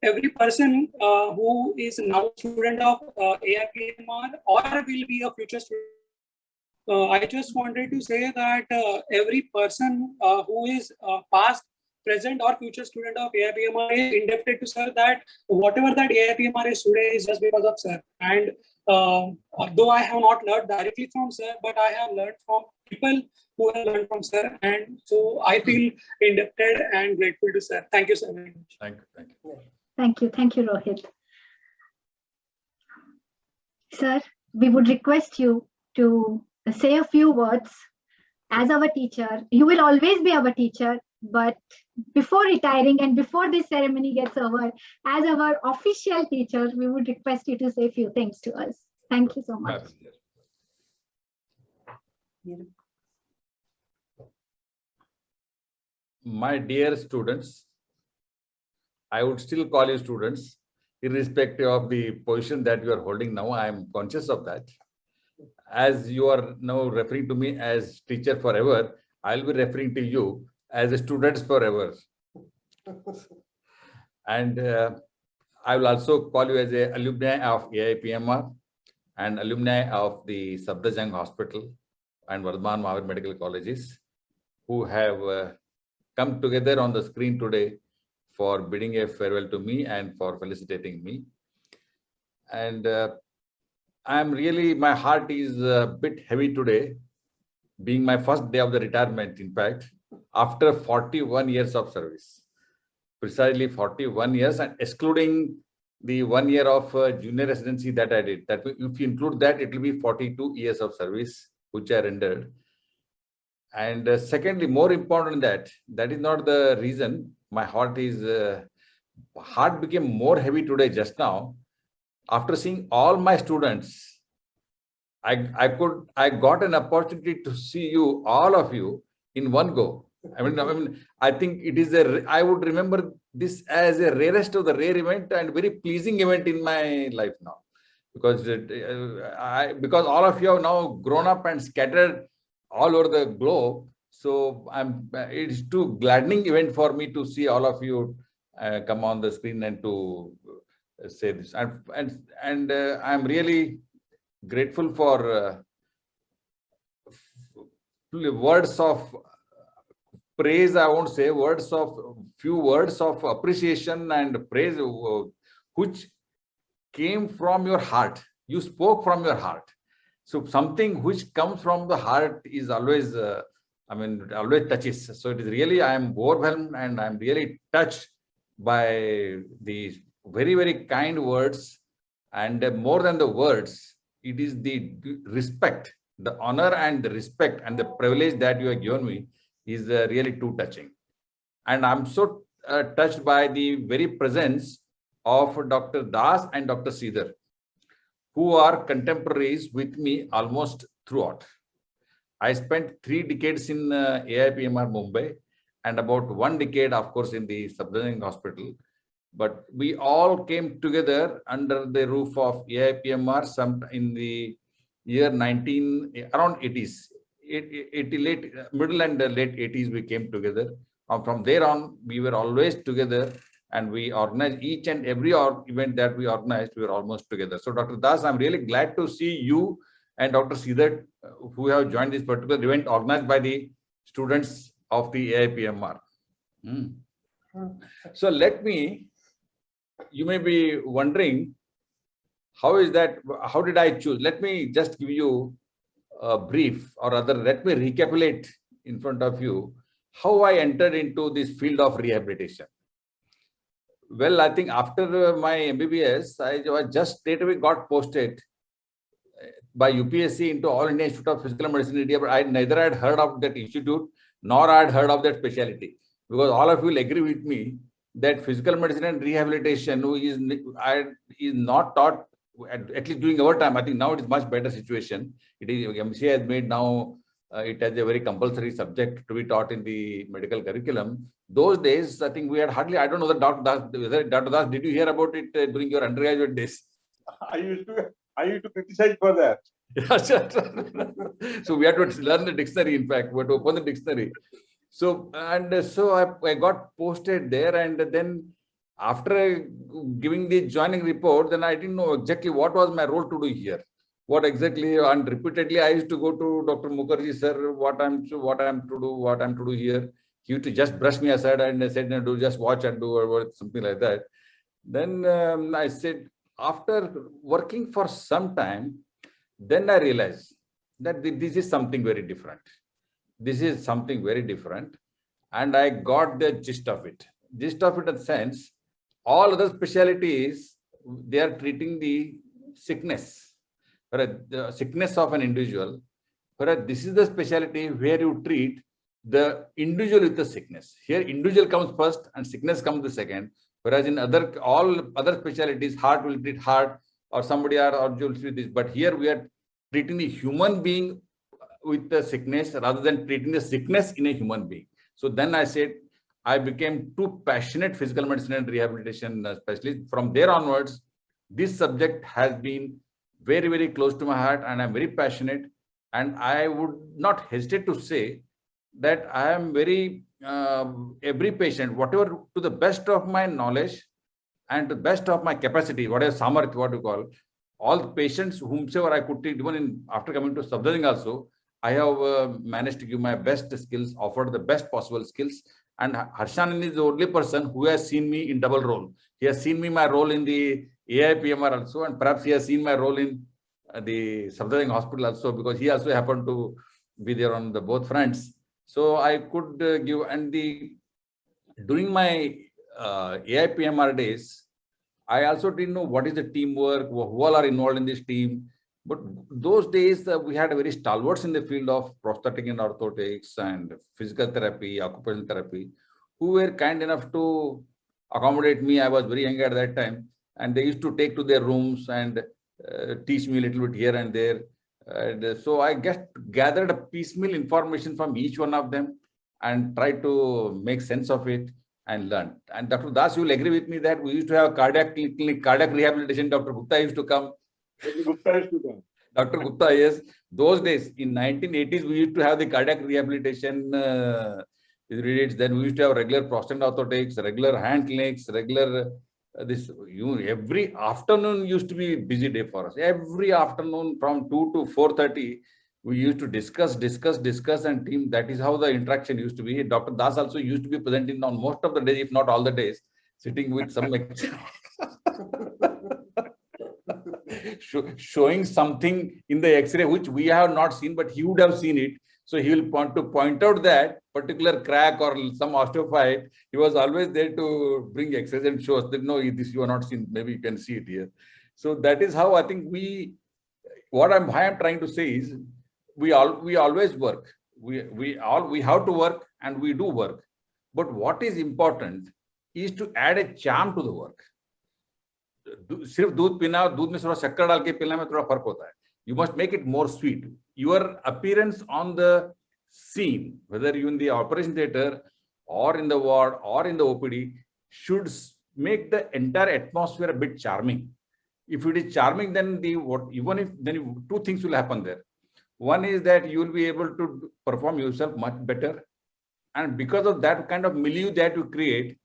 every person who is now a student of AIPMR or will be a future student, I just wanted to say that every person who is past, present or future student of AIPMR is indebted to sir, that whatever that AIPMR is today is just because of sir. And though I have not learned directly from sir, but I have learned from people who have learned from sir, and so I feel indebted and grateful to sir. Thank you so very much.
Thank you.
Thank you, Rohit. Sir, we would request you to say a few words as our teacher. You will always be our teacher, but before retiring and before this ceremony gets over, as our official teacher, we would request you to say a few things to us. Thank you so much.
My dear students, I would still call you students, irrespective of the position that you are holding now. I am conscious of that. As you are now referring to me as teacher forever, I'll be referring to you as a students forever. And I will also call you as a alumni of AIPMR and alumni of the Safdarjung Hospital and Vardhaman Mahavir Medical Colleges, who have come together on the screen today for bidding a farewell to me and for felicitating me. And I'm really, my heart is a bit heavy today, being my first day of the retirement, in fact, after 41 years of service. Precisely 41 years, and excluding the 1 year of junior residency that I did. That if you include that, it will be 42 years of service, which I rendered. And secondly, more important than that, that is not the reason. My heart became more heavy today just now. After seeing all my students, I got an opportunity to see you, all of you, in one go. I think it is I would remember this as a rarest of the rare event and very pleasing event in my life now, because because all of you have now grown up and scattered all over the globe. So it's too gladdening event for me to see all of you come on the screen and to say this. And I'm really grateful for words of praise. I won't say few words of appreciation and praise, which came from your heart. You spoke from your heart. So something which comes from the heart is always, always touches. So it is really, I am overwhelmed and I'm really touched by the very, very kind words. And more than the words, it is the respect, the honor and the respect and the privilege that you have given me is really too touching. And I'm so touched by the very presence of Dr. Das and Dr. Sridhar, who are contemporaries with me almost throughout. I spent 3 decades in AIPMR Mumbai and about 1 decade, of course, in the Safdarjung Hospital. But we all came together under the roof of AIPMR some in the year around 80s, middle and late 80s we came together. From there on, we were always together and we organized each and every event that we organized, we were almost together. So Dr. Das, I'm really glad to see you and Dr. Sridhar who have joined this particular event organized by the students of the AIPMR. So you may be wondering, how did I choose? Let me just give you a brief, or rather, let me recapitulate in front of you how I entered into this field of rehabilitation. Well, I think after my MBBS, I just straight away got posted by UPSC into All India Institute of Physical Medicine in India, but I neither had heard of that institute nor I had heard of that specialty, because all of you will agree with me that physical medicine and rehabilitation is not taught, at least during our time. I think now it is much better situation. It is MCA has made now it as a very compulsory subject to be taught in the medical curriculum. Those days, I think we had hardly, I don't know the Dr. Das, did you hear about it during your undergraduate days?
I used to criticize for that.
So we had to learn the dictionary, in fact, we had to open the dictionary. So I got posted there, and then after giving the joining report, then I didn't know exactly what was my role to do here. What exactly, and repeatedly I used to go to Dr. Mukherjee, sir, what I'm to do here. He used to just brush me aside and said, no, do just watch and do or something like that. Then I said, after working for some time, then I realized that this is something very different. This is something very different. And I got the gist of it. Gist of it in the sense, all other specialties, they are treating the sickness, the sickness of an individual. Whereas this is the specialty where you treat the individual with the sickness. Here, individual comes first and sickness comes the second. Whereas in all other specialties, heart will treat heart, or somebody or you'll treat this. But here we are treating the human being with the sickness rather than treating the sickness in a human being. So then I said, I became too passionate physical medicine and rehabilitation specialist. From there onwards, this subject has been very, very close to my heart, and I'm very passionate. And I would not hesitate to say that I am very, every patient, whatever, to the best of my knowledge and the best of my capacity, whatever samarth, what you call, all the patients whomsoever I could treat, even after coming to Safdarjung also, I have managed to give my best skills, offered the best possible skills. And Harshanand is the only person who has seen me in double role. He has seen me my role in the AIPMR also, and perhaps he has seen my role in the Safdarjung Hospital also, because he also happened to be there on the both fronts. So I could give, and during my AIPMR days, I also didn't know what is the teamwork, who all are involved in this team. But those days we had a very stalwarts in the field of prosthetic and orthotics and physical therapy, occupational therapy, who were kind enough to accommodate me. I was very young at that time, and they used to take to their rooms and teach me a little bit here and there. And so I gathered a piecemeal information from each one of them and tried to make sense of it and learn. And Dr. Das, you will agree with me that we used to have cardiac clinic, cardiac rehabilitation. Dr. Gupta used to come. Dr. Gupta, yes. Those days, in 1980s, we used to have the cardiac rehabilitation Then we used to have regular prostate orthotics, regular hand clinics, regular every afternoon used to be a busy day for us. Every afternoon from 2 to 4:30, we used to discuss, and team. That is how the interaction used to be. Dr. Das also used to be present in on most of the days, if not all the days, sitting with some showing something in the X-ray which we have not seen, but he would have seen it. So he will want to point out that particular crack or some osteophyte. He was always there to bring X-rays and show us that no, this you are not seen. Maybe you can see it here. So that is how I think why I'm trying to say is we always work. We have to work and we do work. But what is important is to add a charm to the work. सिर्फ दूध पीना, दूध में थोड़ा शक्कर डाल के पीने में थोड़ा फर्क होता है. You must make it more sweet. Your appearance on the scene, whether you in the operation theater or in the ward or in the OPD, should make the entire atmosphere a bit charming. If it is charming, then two things will happen there. One is that you will be able to perform yourself much better, and because of that kind of milieu that you create,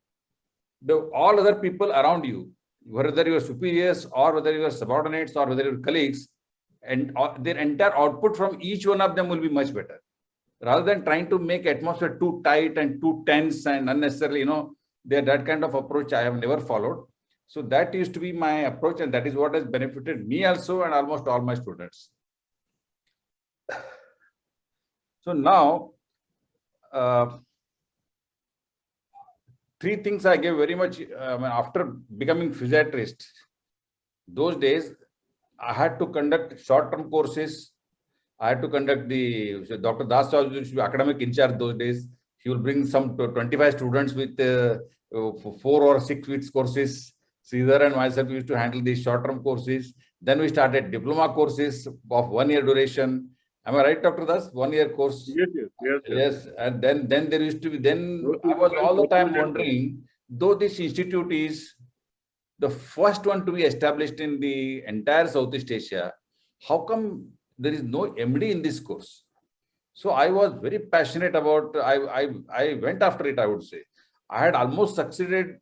all other people around you, whether your superiors or whether your subordinates or whether your colleagues, and their entire output from each one of them will be much better. Rather than trying to make atmosphere too tight and too tense and unnecessarily, that kind of approach I have never followed. So that used to be my approach, and that is what has benefited me also and almost all my students. So now, three things I gave very much after becoming physiatrist. Those days, I had to conduct short-term courses. I had to conduct Dr. Das was academic in charge those days. He will bring some 25 students with 4 or 6 weeks courses. Sridhar and myself used to handle these short-term courses. Then we started diploma courses of 1 year duration. Am I right, Dr. Das? 1 year course? Yes. And then there used to be, I was all the time wondering, though this institute is the first one to be established in the entire Southeast Asia, how come there is no MD in this course? So I was very passionate about, I went after it, I would say. I had almost succeeded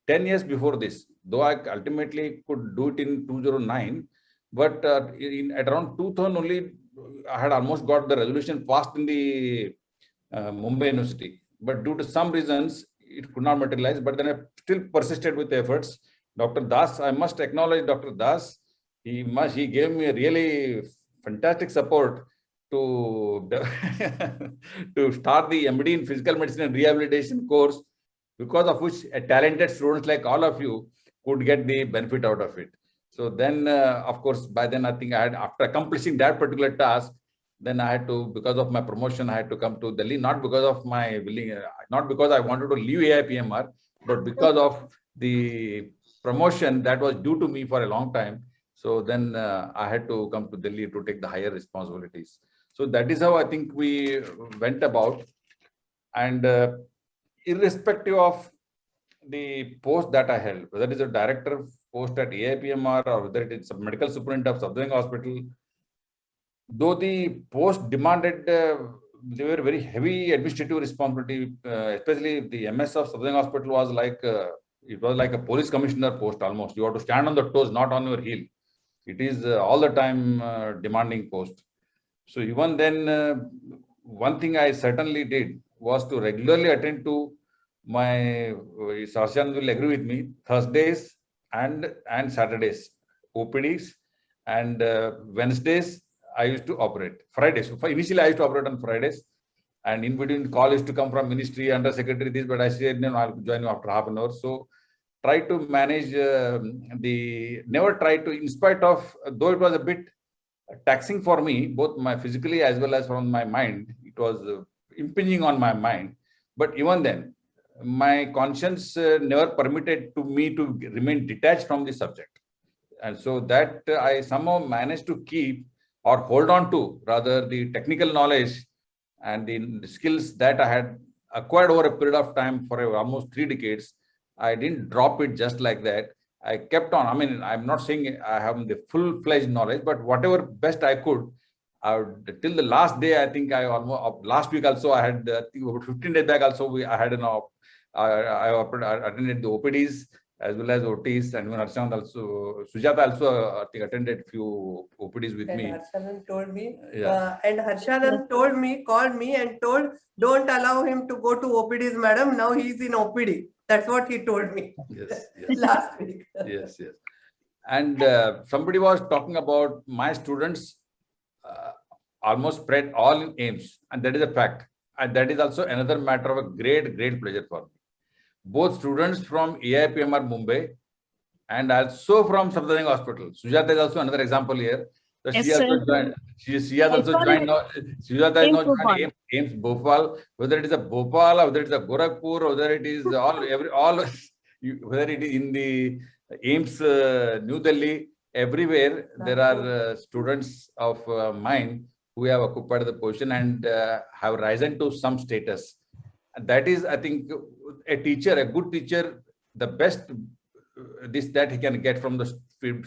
10 years before this, though I ultimately could do it in 2009. But at around 2000 only, I had almost got the resolution passed in the Mumbai University. But due to some reasons, it could not materialize. But then I still persisted with the efforts. Dr. Das, I must acknowledge Dr. Das. He gave me a really fantastic support to start the MD in Physical Medicine and Rehabilitation course, because of which talented students like all of you could get the benefit out of it. So then, of course, by then I think after accomplishing that particular task, then I had to, because of my promotion, I had to come to Delhi, not because of my willing, not because I wanted to leave AIPMR, but because of the promotion that was due to me for a long time. So then I had to come to Delhi to take the higher responsibilities. So that is how I think we went about. And irrespective of the post that I held, whether it is a director post at AIPMR or whether it is a medical superintendent of Safdarjung Hospital, though the post demanded, they were very heavy administrative responsibility, especially the MS of Safdarjung Hospital was like, it was like a police commissioner post almost. You have to stand on the toes, not on your heel. It is all the time demanding post. So even then, one thing I certainly did was to regularly attend to my, Sarshan will agree with me, Thursdays and Saturdays, OPDs, and Wednesdays I used to operate. Fridays. So initially I used to operate on Fridays, and in between call used to come from ministry, under secretary this, but I said, no, I'll join you after half an hour. So try to manage never try to, in spite of, though it was a bit taxing for me, both my physically as well as from my mind, it was impinging on my mind. But even then, my conscience never permitted to me to remain detached from the subject. And so that I somehow managed to keep or hold on to, rather, the technical knowledge and the skills that I had acquired over a period of time for almost 3 decades. I didn't drop it just like that. I kept on. I mean, I'm not saying I have the full-fledged knowledge, but whatever best I could, till the last day, I think I almost, last week also, I had, I think about 15 days back also, I had I attended the OPDs as well as OTs, and even Harshand also, Sujata also, I think, attended few OPDs with me.
Harshanan told me,
Yeah.
and Harshanan told me, called me and told, don't allow him to go to OPDs, madam. Now he's in OPD. That's what he told me.
Yes, yes.
Last week.
Yes, yes. And somebody was talking about my students almost spread all in AIIMS, and that is a fact. And that is also another matter of a great, great pleasure for me. Both students from AIPMR Mumbai and also from Safdarjung Hospital. Sujata is also another example here. So
Yes,
she has
sir.
also joined. She has also joined now. Sujata is now joined AIIMS Bhopal. Whether it is a Bhopal, or whether it is a Gorakhpur, whether it is whether it is in the AIIMS New Delhi, everywhere there are students of mine who have occupied the position and have risen to some status. And that is, I think, a teacher, a good teacher, the best that he can get from the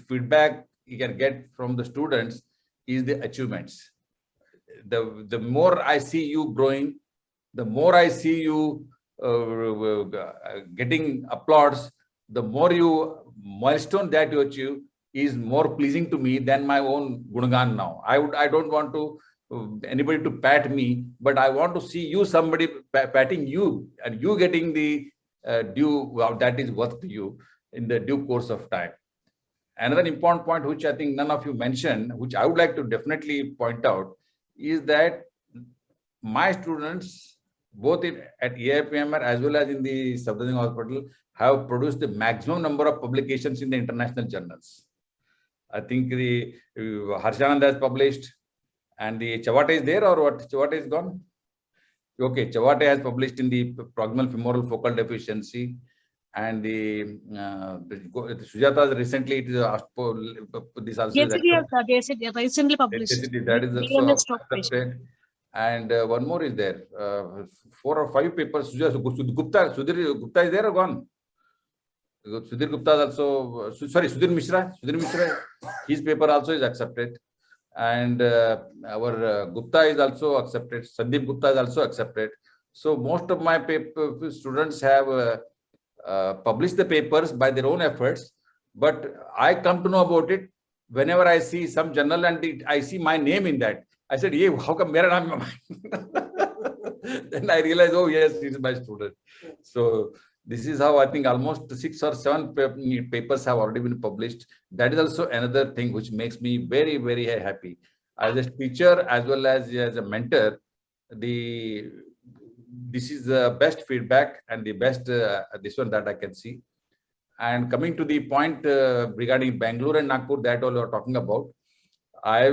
feedback he can get from the students is the achievements. The more I see you growing, the more I see you getting applause, the more milestone that you achieve is more pleasing to me than my own Gungan now. I don't want to anybody to pat me, but I want to see you, somebody patting you, and you getting the due that is worth to you in the due course of time. Another important point, which I think none of you mentioned, which I would like to definitely point out, is that my students, both at AIPMR as well as in the Safdarjung Hospital, have produced the maximum number of publications in the international journals. I think the Harshanand has published, and the Chavate is there, or what? Chavate is gone? Okay, Chavate has published in the proximal femoral focal deficiency, and the Sujata recently, it is this also is
recently published.
that is also accepted. And one more is there, 4 or 5 papers. Sudhir Gupta is there or gone? Sudhir Gupta is also, sorry, Sudhir Mishra, his paper also is accepted. And our Gupta is also accepted. Sandeep Gupta is also accepted. So most of my students have published the papers by their own efforts, but I come to know about it whenever I see some journal and I see my name in that. I said, "Yeah, how come mera naam?" Then I realized, oh yes, he is my student. So this is how I think almost 6 or 7 papers have already been published. That is also another thing which makes me very, very happy. As a teacher, as well as a mentor, this is the best feedback and the best this one that I can see. And coming to the point regarding Bangalore and Nagpur that all you are talking about, I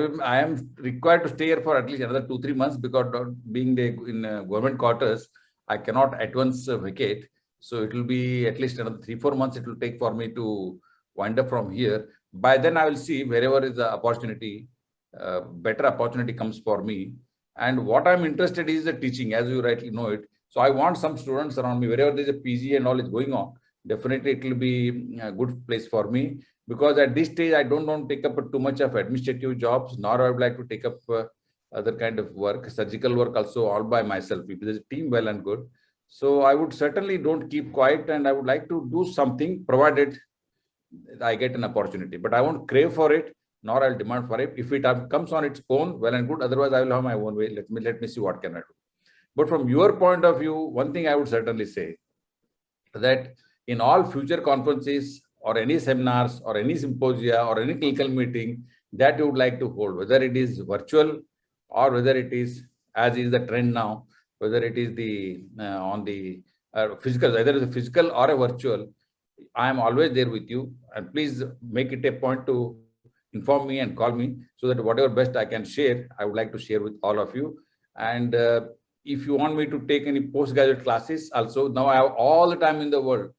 am required to stay here for at least another 2-3 months, because being in government quarters, I cannot at once vacate. So it will be at least another 3-4 months it will take for me to wind up from here. By then I will see wherever is the opportunity, better opportunity comes for me. And what I'm interested in is the teaching, as you rightly know it. So I want some students around me, wherever there's a PG and all is going on, definitely it will be a good place for me, because at this stage, I don't want to take up too much of administrative jobs, nor I would like to take up other kind of work, surgical work also all by myself. If there's a team, well and good. So I would certainly don't keep quiet, and I would like to do something provided I get an opportunity, but I won't crave for it, nor I'll demand for it. If it comes on its own, well and good. Otherwise, I will have my own way. Let me see what can I do. But from your point of view, one thing I would certainly say that in all future conferences or any seminars or any symposia or any clinical meeting that you would like to hold, whether it is virtual or whether it is, as is the trend now, whether it is the on the physical, either it's a physical or a virtual, I am always there with you. And please make it a point to inform me and call me, so that whatever best I can share, I would like to share with all of you. And if you want me to take any postgraduate classes also, now I have all the time in the world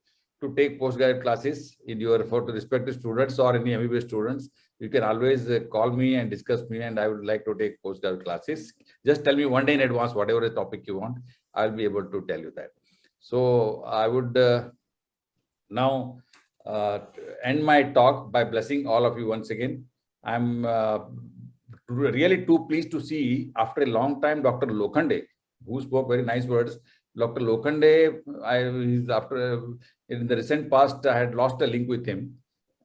to take postgraduate classes in your for respective students or any MBBS students. You can always call me and discuss me, and I would like to take postgraduate classes. Just tell me one day in advance, whatever the topic you want, I'll be able to tell you that. So I would now end my talk by blessing all of you once again. I'm really too pleased to see, after a long time, Dr. Lokhande, who spoke very nice words. Dr. Lokhande, in the recent past, I had lost a link with him.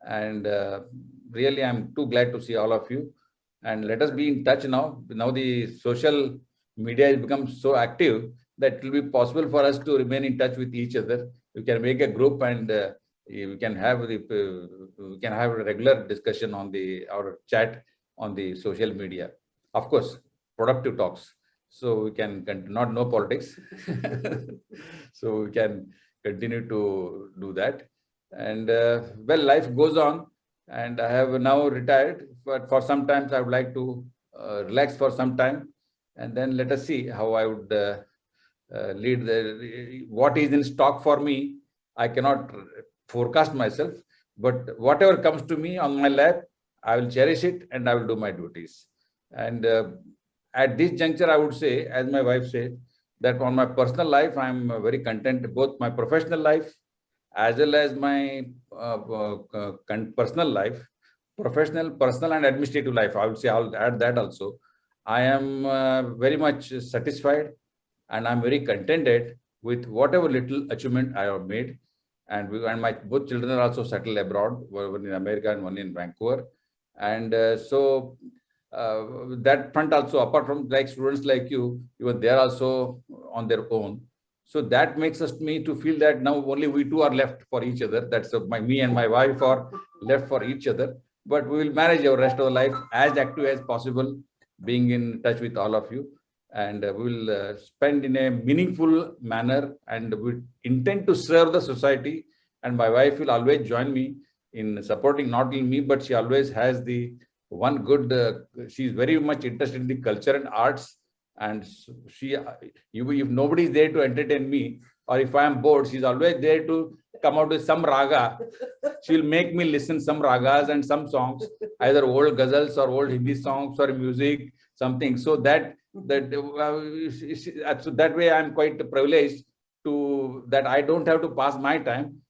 And really, I'm too glad to see all of you. And let us be in touch now. Now the social media has become so active that it will be possible for us to remain in touch with each other. We can make a group and we can have a regular discussion on our chat on the social media. Of course, productive talks. So we can not know politics. So we can continue to do that. And well, life goes on. And I have now retired, but for some time I would like to relax for some time, and then let us see how I would lead. What is in stock for me, I cannot forecast myself, but whatever comes to me on my lap, I will cherish it and I will do my duties. And at this juncture, I would say, as my wife said, that on my personal life, I'm very content, both my professional life as well as my personal life, professional, personal and administrative life. I would say I'll add that also. I am very much satisfied and I'm very contented with whatever little achievement I have made. And my both children are also settled abroad, one in America and one in Vancouver. And so that front also, apart from like students like you, even they are also on their own. So that makes me to feel that now only we two are left for each other. That's me and my wife are left for each other. But we will manage our rest of the life as active as possible, being in touch with all of you. And we will spend in a meaningful manner, and we intend to serve the society. And my wife will always join me in supporting not only me, but she always has the one good, she's very much interested in the culture and arts. And if nobody is there to entertain me, or if I am bored, she's always there to come out with some raga. She will make me listen some ragas and some songs, either old ghazals or old Hindi songs or music, something. So that way I'm quite privileged to that I don't have to pass my time.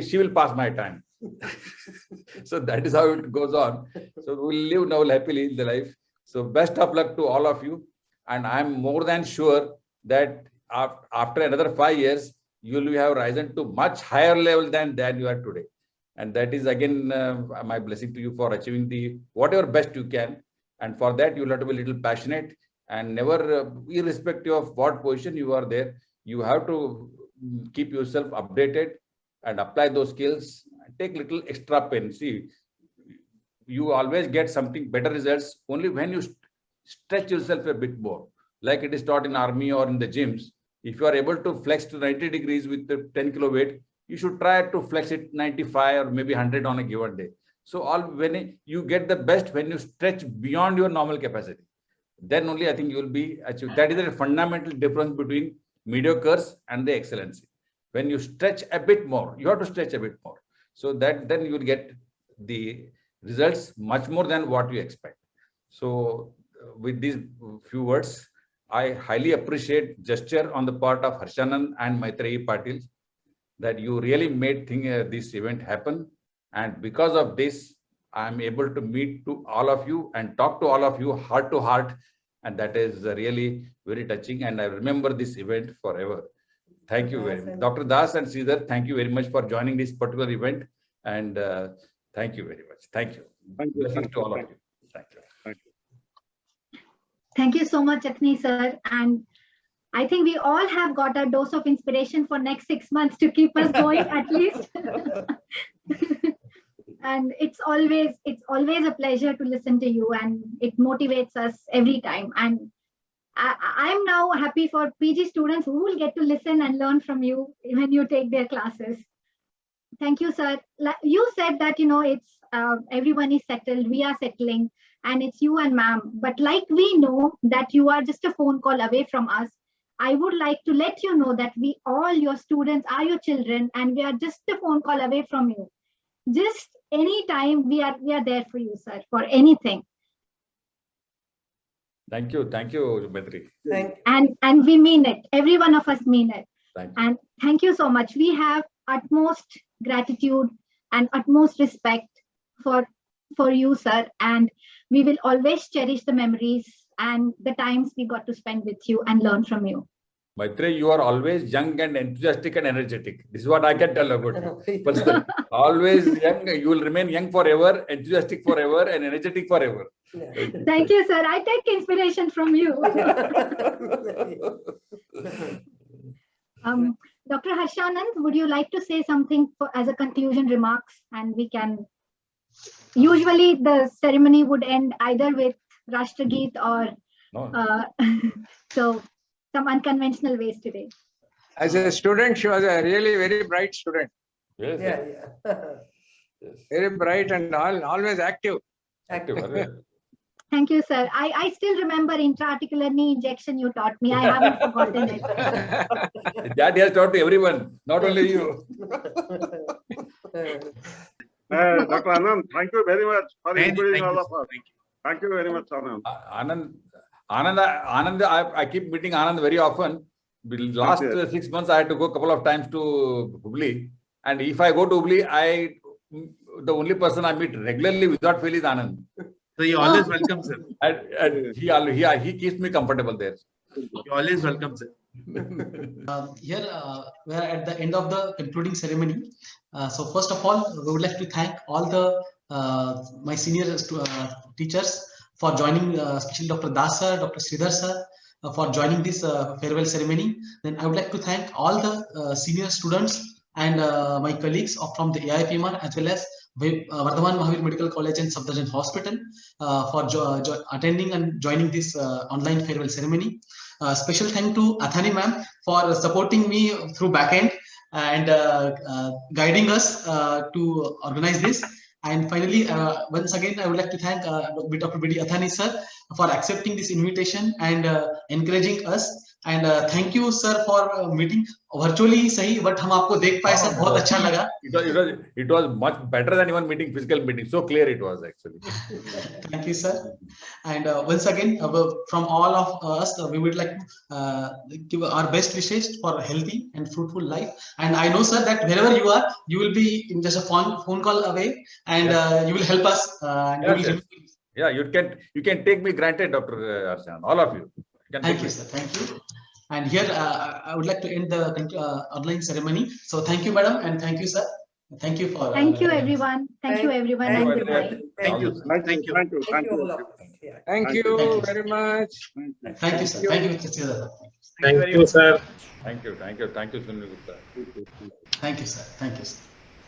She will pass my time. So that is how it goes on. So we'll live now happily in the life. So best of luck to all of you. And I'm more than sure that after another 5 years, you will have risen to much higher level than you are today. And that is again my blessing to you for achieving whatever best you can. And for that, you'll have to be a little passionate and never, irrespective of what position you are there, you have to keep yourself updated and apply those skills. Take little extra pen. See, you always get something better results only when you stretch yourself a bit more, like it is taught in army or in the gyms. If you are able to flex to 90 degrees with the 10 kilo weight, you should try to flex it 95 or maybe 100 on a given day. So when you get the best when you stretch beyond your normal capacity, then only I think you will be achieved. That is a fundamental difference between mediocres and the excellency. When you stretch a bit more, you have to stretch a bit more. So that then you will get the results much more than what you expect. So with these few words, I highly appreciate gesture on the part of Harshanand and Maitreyi Patil that you really made this event happen. And because of this, I am able to meet to all of you and talk to all of you heart to heart. And that is really very touching. And I remember this event forever. Thank you very much. Dr. Das and Sridhar, thank you very much for joining this particular event. And thank you very much. Thank you.
Thank you.
Blessings to all of you. Thank you.
Thank you.
Thank you so much, Athani sir. And I think we all have got a dose of inspiration for next 6 months to keep us going at least. And it's always a pleasure to listen to you, and it motivates us every time. And I'm now happy for PG students who will get to listen and learn from you when you take their classes. Thank you, sir. You said that, it's everyone is settled, we are settling, and it's you and ma'am. But like we know that you are just a phone call away from us, I would like to let you know that all your students are your children, and we are just a phone call away from you. Just anytime we are there for you, sir, for anything.
Thank you, Maitri.
And we mean it. Every one of us mean it.
Thank you.
And thank you so much. We have utmost gratitude and utmost respect for you, sir. And we will always cherish the memories and the times we got to spend with you and learn from you.
Maitreyi, you are always young and enthusiastic and energetic. This is what I can tell about you. Personally. Always young, you will remain young forever, enthusiastic forever, and energetic forever.
Thank you, sir. I take inspiration from you. Dr. Harshanand, would you like to say something as a conclusion remarks? And we can, usually the ceremony would end either with Rashtrageet or, so some unconventional ways today.
As a student, she was a really very bright student.
Yes.
Yeah.
Very bright and always active.
Thank you, sir. I still remember intra-articular knee injection you taught me. I haven't forgotten it.
That he has taught to everyone, not only you.
Dr. Anand, thank you very much for including all of us. Thank you very much, Anand.
Anand, I keep meeting Anand very often. Last 6 months, I had to go a couple of times to Hubli. And if I go to Hubli, the only person I meet regularly without fail is Anand.
So you always welcome, sir.
And he keeps me comfortable there.
You always welcome, sir.
Here we are at the end of the concluding ceremony. So first of all, we would like to thank all the my senior teachers for joining, especially Dr. Das sir, Dr. Sridhar sir, for joining this farewell ceremony. Then I would like to thank all the senior students and my colleagues from the AIPMR as well as Vardhaman Mahavir Medical College and Safdarjung Hospital for attending and joining this online farewell ceremony. Special thank to Athani ma'am for supporting me through backend and guiding us to organize this. And finally, once again, I would like to thank Dr. B.D. Athani sir for accepting this invitation and encouraging us. And thank you, sir, for meeting virtually. Sahi, but हम आपको देख पाए sir, बहुत अच्छा लगा.
It was much better than even meeting physical meeting. So clear it was actually.
Thank you, sir. And once again, from all of us, we would like to give our best wishes for a healthy and fruitful life. And I know, sir, that wherever you are, you will be in just a phone call away, and you will help us.
Yeah, you can take me granted, Dr. Harshanand, all of you.
Thank you, sir. Thank you. And here I would like to end the online ceremony. So thank you, madam, and thank you, sir. Thank you for.
Thank you, everyone. Thank you, everyone, and goodbye.
Thank you. Thank you. Thank you.
Thank you very much.
Thank you, sir. Thank you, Mr. Sridhar.
Thank you, sir.
Thank you, Sunil Gupta.
Thank you, sir. Thank you, sir.